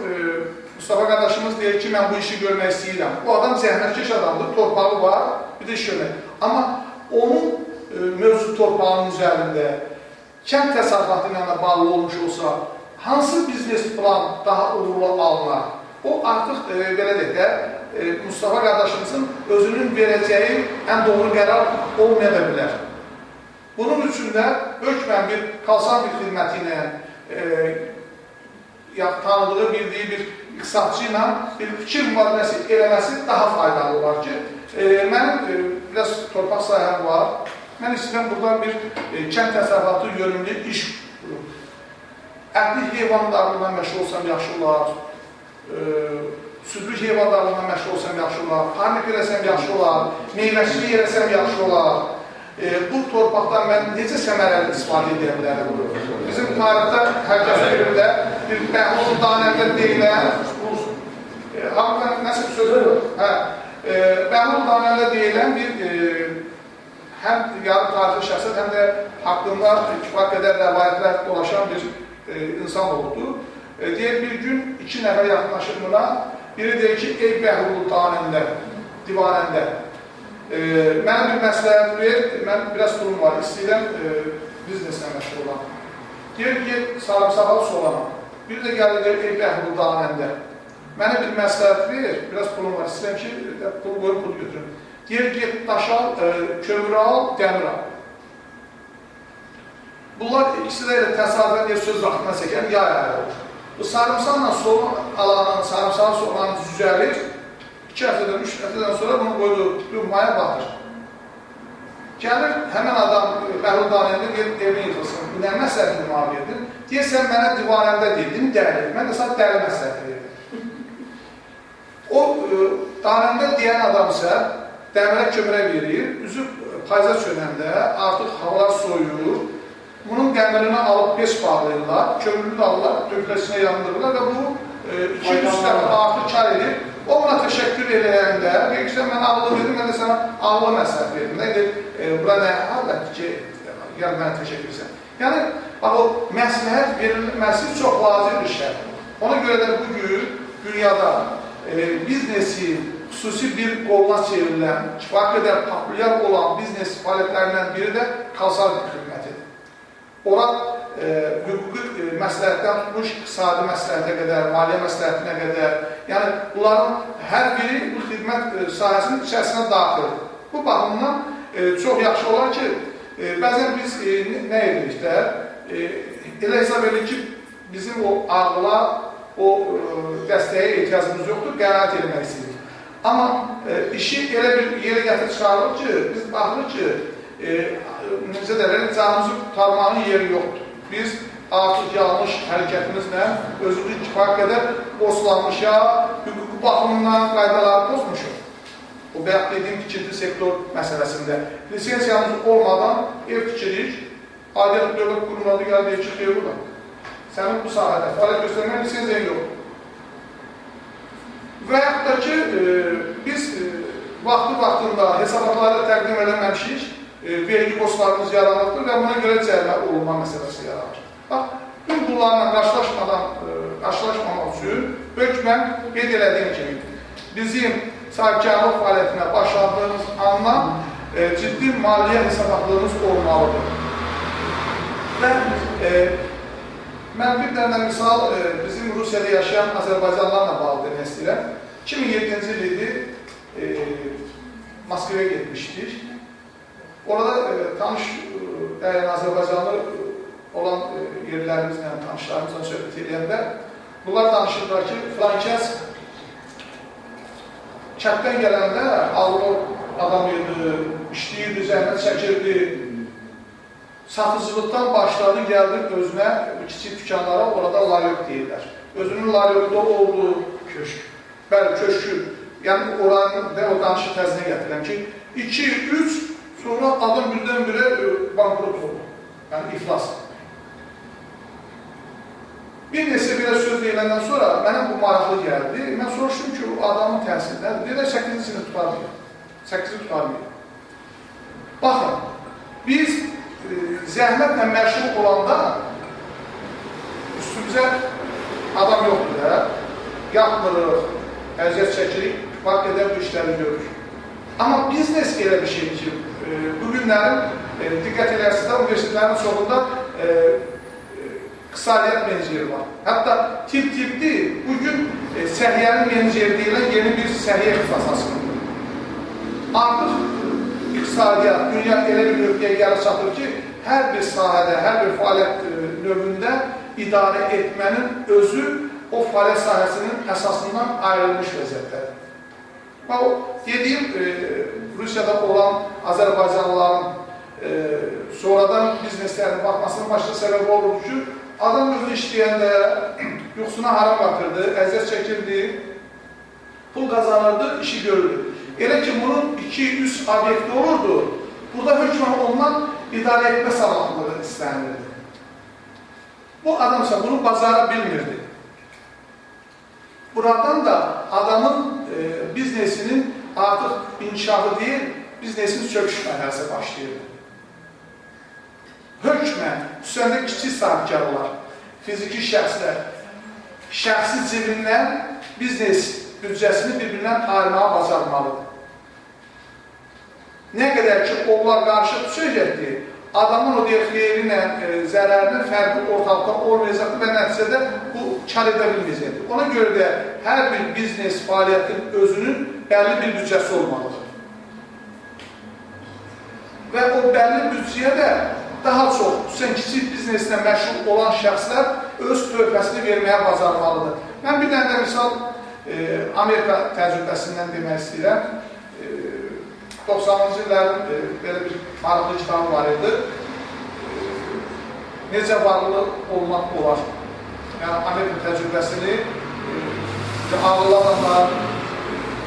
Mustafa qardaşımız deyir ki, mən bu işi görmək istəyirəm. Bu adam zəhmətkeş adamdır, torpağı var, bir də iş görmək. Amma onun mövcud torpağının üzərində kənd təsərrüfatı ilə bağlı olmuş olsa, hansı biznes plan daha uğurlu alınar? O artıq, belə deyək də, Mustafa qardaşımızın özünün verəcəyi ən doğru qərar olmaya da bilər. Bunun üçün də hökmən bir kalsan bir xidməti ilə tanıdığı, bildiyi bir iqtisadçı ilə bir fikir mübadiləsi eləməsi daha faydalı olar ki, mənim biraz torpaq sahəm var, mən istəyirəm buradan bir kənd təsərrüfatı yönümlü iş qurum. Ətli heyvanlarla məşğul olsam yaxşı olar, südlü heyvanlarla məşğul olsam yaxşı olar, parnik eləsəm yaxşı olar, meyvəçilik eləsəm yaxşı olar. Bu torpaqdan mən necə səmərəli istifadə edə bilərəm? Bizim tarixdə hər kəs birində bir Bəhlul Danəndə deyilən, hamıdan nəsə bir sözü var? Bəhlul Danəndə deyilən bir həm yarım tarixi şəxsət, həm də haqqında kifayət qədər rəvayətlər dolaşan bir insan oldu. Deyək, bir gün iki nəfər yaxınlaşır buna, biri deyir ki, ey Bəhlul Danəndə, divanəndə, mənə bir məsləhət ver, mən biraz pulum var, istəyirəm bizneslə məşğul olan. Deyir ki, sarımsaqalı solana. Bir də gəlir, ey Bəhlul Danəndə, mənə bir məsləhət ver, biraz pulum var, istəyirəm ki, pul qoyun, pul götürüm. Deyir ki, daş al, kömür al, dəmir al. Bunlar ikisi də elə təsadüfən söz vaxtına çəkən yay ayı olur. Bu sarımsaqla soğan sarımsağı soğanı düzəlir, 2 həftədən, 3 həftədən sonra bunu qoyduğu maya batır. Gəlir, həmən adam Bəhlul Danəndə evini yıxılsın, nə məsləhətini mavi verdim? Deyirsən, mənə divanəndə deyildim, dəli. Mən də sadəcə dəli məsləhəti verdim. O, Danəndə deyən adam isə dəmirə kömürə verir, üzü payza çönəndə artıq havalar soyuyur, bunun dəmirini alıb pes bağlayırlar, kömürünü də alırlar, dökləsinə yandırırlar və bu 200 dəfə artıq kar edir. O buna təşəkkür eləyəndə, deyir ki, mən ağlı verdim, mən də sənə ağlı məsləhət verdim. Nə edir, bura nə halət ki, gəl mənə təşəkkür etsən. Yəni, Bax, o məsləhət verilməsi çox vacib bir şərtdir. Ona görə də bugün dünyada biznesi xüsusi bir qoluna çevrilən, kifayət qədər populyar olan biznes fəaliyyətlərindən biri də konsalting xidmətidir. Ora hüquqi məsləhətdən tutmuş, iqtisadi məsləhətə qədər, maliyyə məsləhətinə qədər, yəni bunların hər biri bu xidmət sahəsinin içərisinə daxildir. Bu baxımdan çox yaxşı olar ki, bəzən biz nə edirik də, elə hesab edirik ki, bizim o ağla, o dəstəyə ehtiyacımız yoxdur, qənaət etmək istəyirik. Amma işi elə bir yerə gətirib çıxarılır ki, biz baxırıq ki, necə deyirlər, canımızı tutarmağın yeri yoxdur. Biz artıq yanlış hərəkətimizlə özümüzü kifayət qədər borclanmışa, hüquqi baxımından qaydaları pozmuşuq. O bayaq dediyim tikinti sektor məsələsində lisensiyamız olmadan ev tikirik, aidiyyət dövlət qurumları gəlib deyir ki, deyir burada. Sənin bu sahədə fəaliyyət göstərmək lisenziyan yoxdur. Və yaxud da ki, biz vaxtında hesabatları təqdim eləməmişik, vergi borclarımız yaranıqdır və buna görə cərimə olunma məsələsi yaranır. Bax, bütün bunlarla qarşılaşmamaq üçün hökmən qeyd elədiyim kimi bizim sahibkarlıq fəaliyyətinə başladığımız andan ciddi maliyyə hesabatlığımız olmalıdır. Və mən bir dənə misal bizim Rusiyada yaşayan Azərbaycanlarla bağlı demək istəyirəm. 2007-ci il idi, Moskvaya getmişdik. Orada tanış dəyən Azərbaycanlı olan yerlərimizlə, tanışlarımızla söhbət edəndə bunlar danışırlar ki, filankəs kənddən gələndə ağlı adam idi, işləyirdi, zəhmət çəkirdi, satıcılıqdan başladı, gəldi özünə kiçik dükanlara, orada laryok deyirlər. Özünün laryokda olduğu köşk, bəli, köşkü, yəni oranı və o danışı təzinə gətirəm ki, 2-3 sonra adam birdən-birə bankrot oldu, yəni iflas. Bir neçə belə söz deyiləndən sonra mənə bu maraqlı gəldi. Mən soruşdum ki, o adamın təhsili nədir? Deyirlər, 8-ci sinif tutarmıyor. 8-ci tutarmıyor. Baxın, biz zəhmətlə məşğul olanda üstümüzə adam yoxdur da, yapmırıq, əziyyət çəkirik, fark edən bu işləri görürük. Amma biznes elə bir şey ki, bugünlərin diqqət edərsiniz də, universitetlərin çoxunda iqtisadiyyat meneceri var. Hətta tip-tipdir, bugün səhiyyənin meneceri deyilən yeni bir səhiyyə ixtisasasıdır. Artıq iqtisadiyyat, dünya elə bir nöqtəyə gəlib çatır ki, hər bir sahədə, hər bir fəaliyyət növündə idarə etmənin özü o fəaliyyət sahəsinin əsasından ayrılmış vəziyyətdədir. Və o, dediyim, Rusiyada olan Azərbaycanlıların sonradan bizneslərin baxmasının başqa səbəbi olur ki, adam özü işləyəndə yuxusuna haram batırdı, əziyyət çəkirdi, pul qazanırdı, işi görürdü. Elə ki, bunun 2-3 obyekti olurdu, burada hökmən ondan idarə etmə sağlamlığı istənilirdi. Bu adamsa bunu bacara bilmirdi. Buradan da adamın biznesinin artıq inkişafı deyil, biznesin çöküş mərhələsi başlayırdı. Hökmən, xüsusən kiçik sahibkarlar, fiziki şəxslər, şəxsi cibindən biznes büdcəsini bir-birindən ayırmağa bacarmalıdır. Nə qədər ki, onlar qarşı düşəcəkdir, adamın o deyək xeyri ilə zərərinin fərqi ortalıqda olmayacaqdır və nəticədə bu kar edə bilməyəcəkdir. Ona görə də hər bir biznes fəaliyyətin özünün bəlli bir büdcəsi olmalıdır. Və o bəlli büdcəyə də daha çox, xüsusən kiçik bizneslə məşğul olan şəxslər öz töhfəsini verməyə bacarmalıdır. Mən bir dənə də misal Amerika təcrübəsindən demək istəyirəm. 90-cı illərin belə bir maraqlı kitabı var idi. Necə varlı olmaq olar? Yəni, Amerika təcrübəsini ağırlı adamlar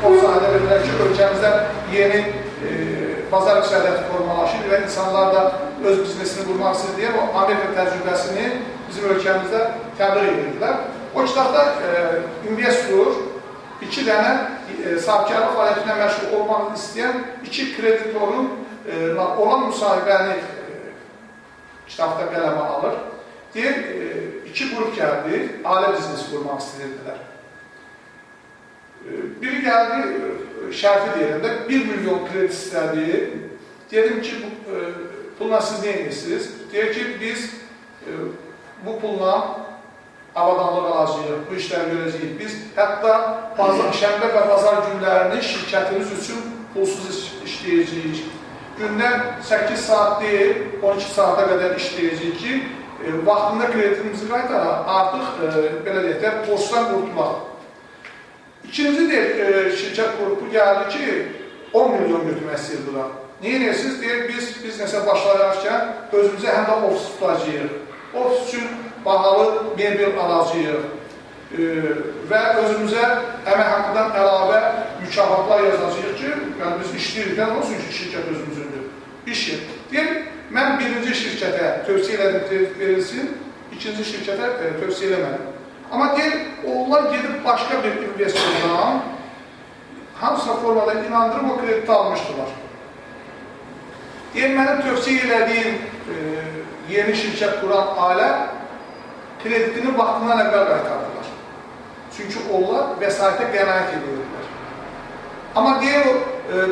o sahədə bilirlər ki, ölkəmizdə yeni bazar iqtisadiyyatı formalaşır və insanlar da öz biznesini qurmaq istəyir deyə o Amerika təcrübəsini bizim ölkəmizdə təbliğ edirdilər. O kitabda investor 2 dənə sahibkarlıq fəaliyyətinə məşğul olmaq istəyən 2 kreditorun olan müsahibəni kitabda qələmə alır Deyir, iki qrup gəldi, ailə biznesi qurmaq istəyirdilər. Biri gəldi, şərti deyirəndə 1 milyon kredi istədi. Dedim ki, pulla siz nə edirsiniz? Deyir ki, biz bu pulla avadanlıq alacağıq, bu işləri görəcəyik. Biz hətta şənbə və bazar günlərini şirkətimiz üçün pulsuz işləyəcəyik. Gündən 8 saat deyil, 12 saata qədər işləyəcəyik ki, vaxtında kreditimizi qaytaraq, artıq belə deyək də, borcdan qurtulaq. İkinci deyil, şirkət qrupu gəldi ki, 10 milyon götürmək istəyir bura. Niyə edirsiniz? Deyir, biz nəsə başlayarkən özümüzə həm də ofis tutacağıq. Ofis üçün bahalı mebel alacağıq və özümüzə əmək haqqından əlavə mükafatlar yazacağıq ki, yəni biz işləyirkən olsun ki, şirkət özümüzündür. İş yer. Deyir, mən birinci şirkətə tövsiyə elədim, kredit verilsin, ikinci şirkətə tövsiyə eləmədim. Amma deyir, onlar gedib başqa bir investordan hansısa formada inandırıb o krediti almışdılar. Deyir, mənim tövsiyə elədiyim yeni şirkət quran ailə kreditini vaxtından əvvəl qaytardılar. Çünki onlar vəsaitə qənaət edirlər. Amma deyir,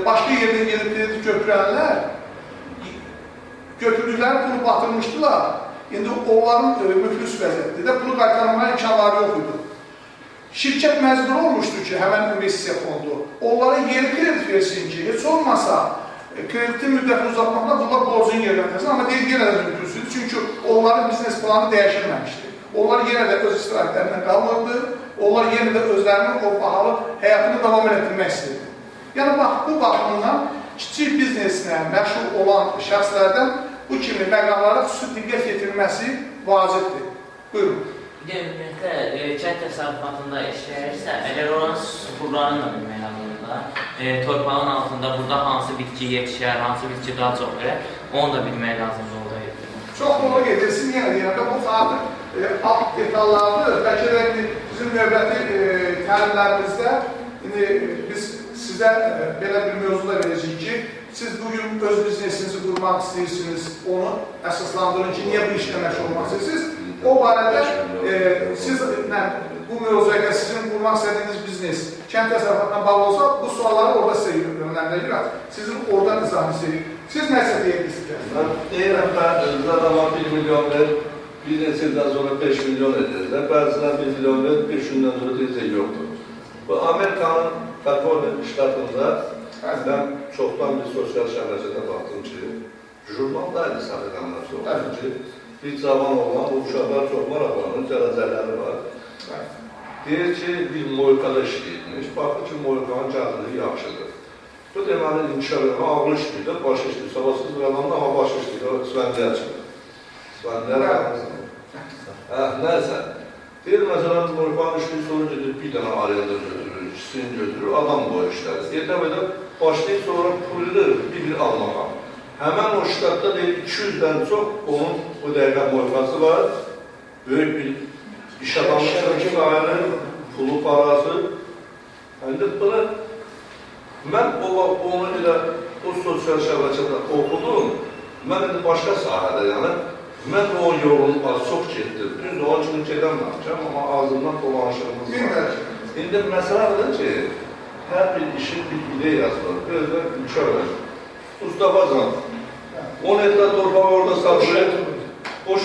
başqa yerdən gelib kredit götürənlər götürdükləri pulu batırmışdılar. İndi onların müflüs vəziyyətdir də pulu qaytarmaya imkanları yox idi. Şirkət məcbur olmuşdur ki, həmən investisiya fondu onlara yeni kredit versin ki, heç olmasa kreditin müddətini uzatmaqla bunlar borcun yerinə təsin, amma deyir, yenə də mümkünsüzdür. Çünki onların biznes planı dəyişilməmişdir. Onlar yenə də öz istirahətlərindən qalmırdı, onlar yenə də özlərinin o bahalı həyatını davam etdirmək istəyirdi. Yəni, bax, bu baxımından kiçik biznesinə məşğul olan şəxslərdən bu kimi məqamlara xüsusi diqqət yetirilməsi vacibdir. Buyurun. Ümumiyyətlə, kənd təsərrüfatında işləyirsə, əgər oranın süfurlarını da bilmək lazımdır. Torpağın altında burada hansı bitki yetişər, hansı bitki daha çox verir, onu da bilmək lazımdır orada yetişir. Çox doğru gedirsin, yenə deyəndə bu artıq alt detallardır. Bəlkə də bizim növbəti təlimlərimizdə biz sizə belə bir mövzu da verəcəyik ki, siz bugün öz biznesinizi qurmaq istəyirsiniz, onu əsaslandırın ki, niyə bu işlə məşğul olmaq istəyirsiniz? O barədə siz bu mövzuya sizin qurmaq istədiyiniz biznes kənd təsərrüfatına bağlı olsa, bu sualları orada sizə yönləndirirəm. Sizin oradan izahını istəyir. Siz nəsə deyirsiniz? Mən deyirəm, adama 1 milyon ver, bir neçə ildən sonra 5 milyon edirlər. Bəzilər 1 milyon ver, 5 gündən sonra deyəcək yoxdur. Bu, Amerikanın Kaliforniya ştatında mən çoxdan bir sosial şəbəkədə baxdım ki, jurnaldaydı səhvəqəmlər çoxdur ki, bir cavan olan, bu uşaqlar çox maraqlanır, gələcəkləri var. Deyir ki, bir moykada işləyirmiş, baxır ki, moykanın gəldiyi yaxşıdır. Bu deməli, inkişaf edəmə ağlı işləyir, baş işləyir, sabahsız qalanında, amma baş işləyir, svəndiyə çıxır. Svəndiyə çıxır. Nəysə, deyir, məsələn, moykanın işləyir, sonra gedir, bir dənə arayanda götürür, ikisini götürür, adam boyu işlədir. Deyir, başlayır, sonra pulunu bir almağa. Həmən o ştatda deyir, 200-dən çox onun o dəqiqə moykası var, böyük bir iş adamı şirkəti, pulu parası. Həndə bunu, mən onu elə o sosial şəbəkədə oxudum, mən indi başqa sahədə, yəni, mən o yolunu çox getdim. Düzdür, onun kimi gedəməm, amma ağzımdan dolanışığımız var. İndi məsələ budur ki, hər bir işin bir ideyası var, özlə mükəmməl. Ustafazan, 10 hektar torpağı orada satılır, boş,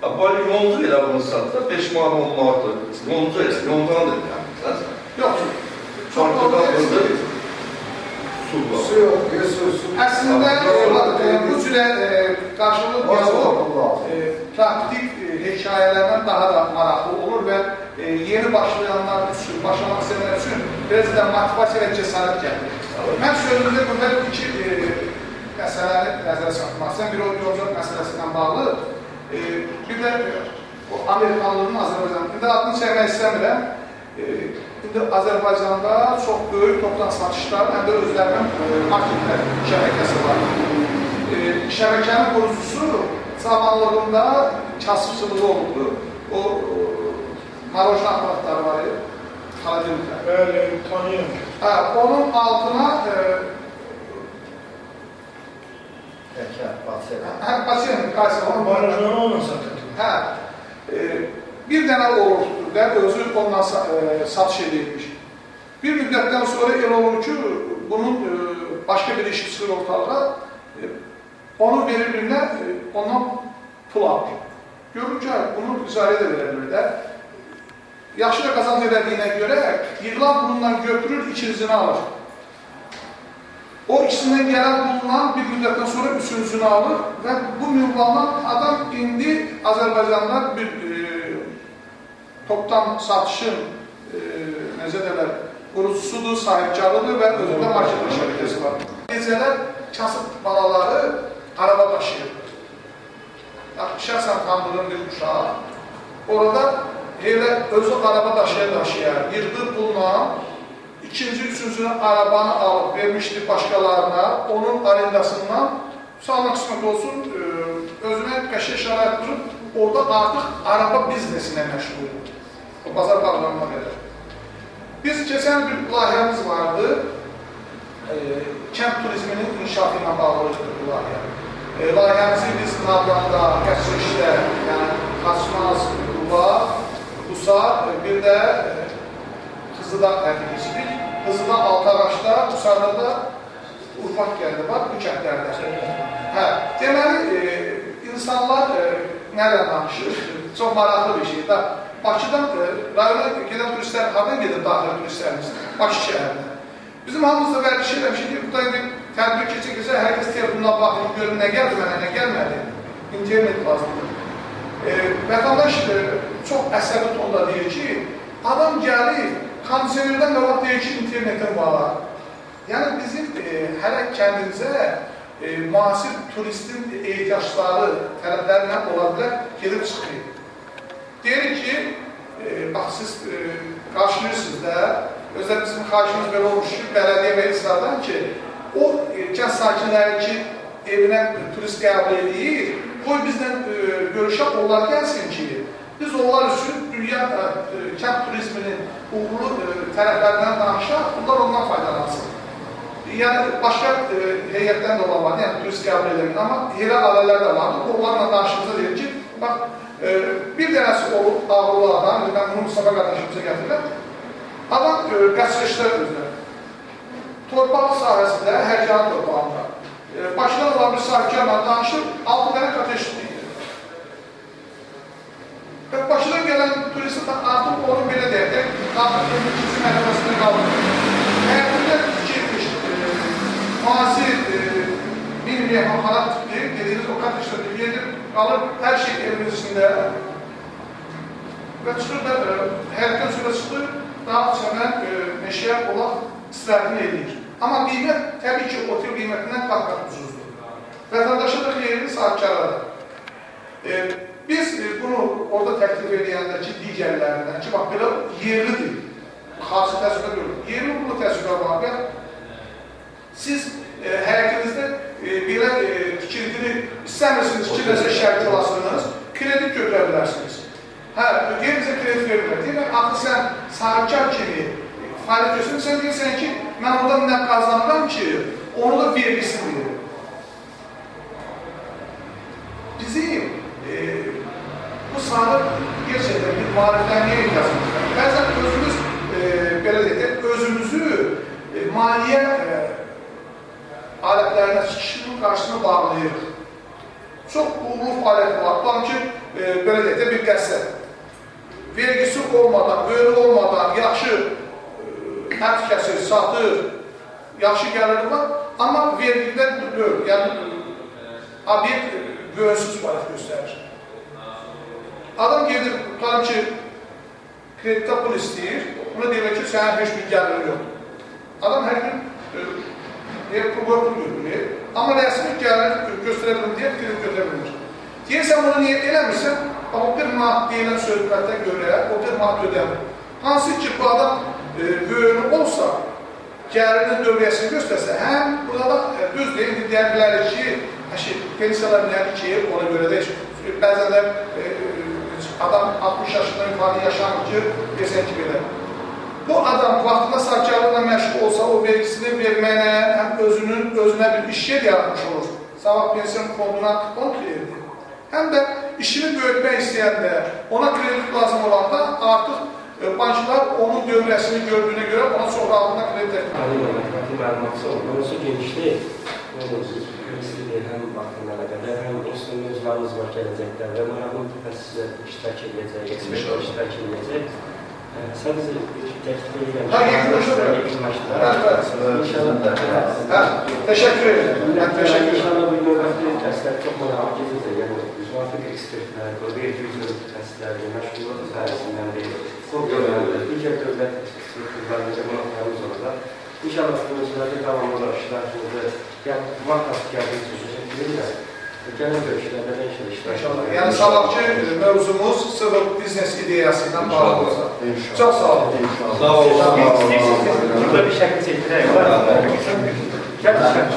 böyle yonca elə bunu satsa, 5 manat 10 manatdır, yonca elə, yoncan deyil yəni, səsən. Yox, çox doğru deyil. Su yox, su. Əslində, bu cürə qarşılıq diyalog praktik hekayələrdən daha da maraqlı olur və yeni başlayanlar üçün, başlamaq istəyənlər üçün biraz da motivasiya və cəsarət gəlir. Mən sözümüzdə burada iki məsələni nəzərə çatmaq istəyirəm. Biri o yolculuk məsələsindən bağlı, bir də Amerikanlığın Azərbaycanı. İndi adını çəkmək istəmirəm. İndi Azərbaycanda çox böyük toplan satışlar, həm də özlərinin marketlər şəbəkəsi var. Şəbəkənin qurucusu zamanlığında kasıbçılığı olurdu. O marojna aparatları var ya, xaladeliklər. Bəli, tanıyım. Onun altına Pasiyonu, pasiyonu, Marojnanı onunla satırdı. bir dənə olur və özü ondan satış edilmiş. Bir müddətdən sonra el olur ki, bunun başqa bir işi çıxır ortalığa, onu verir birinə, ondan pul alır. Görür ki, bunu izarə edə verir də. Yaxşı da qazanc edədiyinə görə, yığılan bununla götürür, ikincisini alır. O ikisindən gələn bununla bir müddətdən sonra üçüncüsünü alır və bu müqamdan adam indi Azərbaycanda bir toptan satışın, necə deyirlər, qurucusudur, sahibkarıdır və özündə marketing şəbəkəsi var. Gecələr kasıb balaları araba daşıyır. Şəxsən tanıdığım bir uşaq, orada elə özü araba daşıya, yırdığı pulla ikinci, üçüncü arabanı alıb vermişdi başqalarına, onun arendasından sağlık qismət olsun, özünə qəşəng şərait qurub, orada artıq araba biznesinə məşğul. O bazar bağlamına qədər. Biz keçən bir layihəmiz vardı, kənd turizminin inkişafı ilə bağlı bu layihə. Layihəmizi biz Navranda, Qəçrişdə, yəni Xaçmaz, Quba, Qusa, bir də Qızıda həqiqicilik. Qızıda Altaraşda, Qusada da Urfaq gəldi var, bu kəndlərdə. Deməli, insanlar nədən danışır? Çox maraqlı bir şey. Bakıdan, rayona gedən turistlər, hardan gedir daxil turistlərimiz? Bakı şəhərinə. Bizim hamımızda vərdiş eləmişik ki, burada bir tədbir keçə-keçə hər kəs telefonuna baxır, görür, nə gəldi mənə, nə gəlmədi. İnternet lazımdır. Vətəndaş çox əsəbi tonda deyir ki, adam gəlir, kondisionerdən qabaq deyir ki, internetin var. Yəni bizim hələ kəndimizə müasir turistin ehtiyacları, tələblərlə ola bilər, gedib çıxır. Deyirik ki, bax siz qarşılayırsınız da, özdə bizim xahişimiz belə olmuş ki, bələdiyyə və icradan ki, o kənd sakinləri ki, evinə turist qəbul edir, qoy bizlə görüşək, onlar gəlsin ki, biz onlar üçün dünya kənd turizminin uğurlu tərəflərindən danışaq, bunlar ondan faydalansın. Yəni, başqa heyətdən də olan var, yəni turist qəbul edir, amma yerə alələr də var, onlarla danışımıza deyir ki, bax, bir dənəsi olub, ağırlı adam, mən bunu Mustafa qardaşımıza gətirirəm, adam Qəçrişdə özlə, torpaq sahəsində, hərcanı torpağında, başından olan bir sahibkarla danışır, 6 dənə kateş deyir. Və başından gələn turisti artıq onu belə deyək, artıq 22-ci mərhələsində qalır. Həyatında girmiş, müasir, bir meyhanxana tipli, dediyiniz o kateşdə bir yedir, qalır, hər şey evin içində və çıxır da, həyatdan sonra çıxır, daha çəmən meşəyə olaq istirahətini edir. Amma qiymət, təbii ki, otel qiymətindən qat-qat ucuzdur. Vətəndaşa da xeyirli, sahibkara da. Biz bunu orada təklif edəndəki digərlərindən ki, bax, belə yerlidir, xarşı təcrübə görürük. Yerli bunu təcrübə var və siz həyətinizdə belə tikintini istəmirsiniz, fikirləsə şərik olasınız, kredit götürə bilərsiniz. Qeyrimizə kredit verirlər. Deyək, axı sən sahibkar kimi fəaliyyət göstərir, sən deyirsən ki, mən oradan nə qazanıram ki, onu da vergisini verir. Bizim bu sahib gerçəkdən bir mariflənliyə ehtiyacımız var. Bəzən özümüz, belə deyək, özümüzü maliyyə alətlərinə, kişinin qarşısına bağlayırıq. Çox uğurlu fəaliyyət var. Tutam ki, belə deyək, bir qəsəd. Vergisi olmadan, böyrü olmadan, yaxşı hət kəsir, satır, yaxşı gəliri var, amma vergidən deyil, yəni obyekt böyünsüz fəaliyyət göstərir. Adam gedir, tutarım ki, kreditdə pul istəyir, ona deyirlər ki, sənin heç bir gəliri yoxdur. Adam hər gün pul götürür, amma rəsmi gəlir göstərə bilir deyə kredit götürə bilir. Deyirsən, bunu niyə eləmirsən? O bir manat deyilən söhbətə görə o bir manat ödəmir. Hansı ki, bu adam böyünü olsa, gəlirinin dövriyyəsini göstərsə, həm burada da düz deyil, deyən bilərik ki, pensiyalar nədir ki, ona görə də bəzən də adam 60 yaşından yukarı yaşamır ki, desən ki, belə. Bu adam vaxtında sahibkarlıqla məşğul olsa, o vergisini verməyinə, həm özünə bir iş yer yaratmış olur. Sabah pensiyon fonduna fond verirdi. Həm də işini böyütmək istəyəndə, ona kredit lazım olanda artıq banklar onun dövrəsini gördüyünə görə ona çox rahatlıqla kredit etmək. Ali məlumatı məlumatı olur. Konusu genişli. İstediği hem vaxtın əlaqədə, həm institutun mövzularımız var gələcəkdə və maraqlı mütəxəssislər iştirak edəcək, ekspertlər iştirak edəcək. Sadəcə təklif edirəm. İnşallah. Teşekkür ederim. İnşallah bu növbəti dərslər çox maraqlı gedəcək. Yəni, müvafiq ekspertlər, vergi üzrə mütəxəssislər, məşğulluq sahəsindən deyil. Digər dövlət strukturlarında qonaqlarımız olacaq. İnşallah bu mövzularda davamlı olaraq iştirakınızı vaxt gəldiyiniz üçün bilirlər. Gələn görüşlərdə də inşallah iştirak edəcək. Yəni sabahki mövzumuz sıfır biznes ideyası ilə bağlı olacaq. Çox sağ olun. Sağ olun. Burada bir şəkil çəkdirək. Gəl bir şəkil.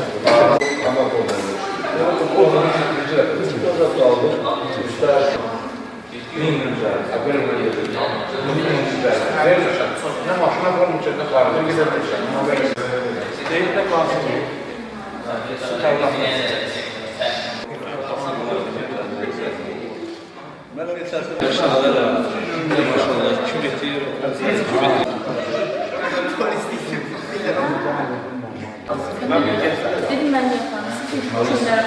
Ne maşına falan uçakta kararlı gidelim. Değil de kalsın. Dedim ben de yaparım. Siz kimlere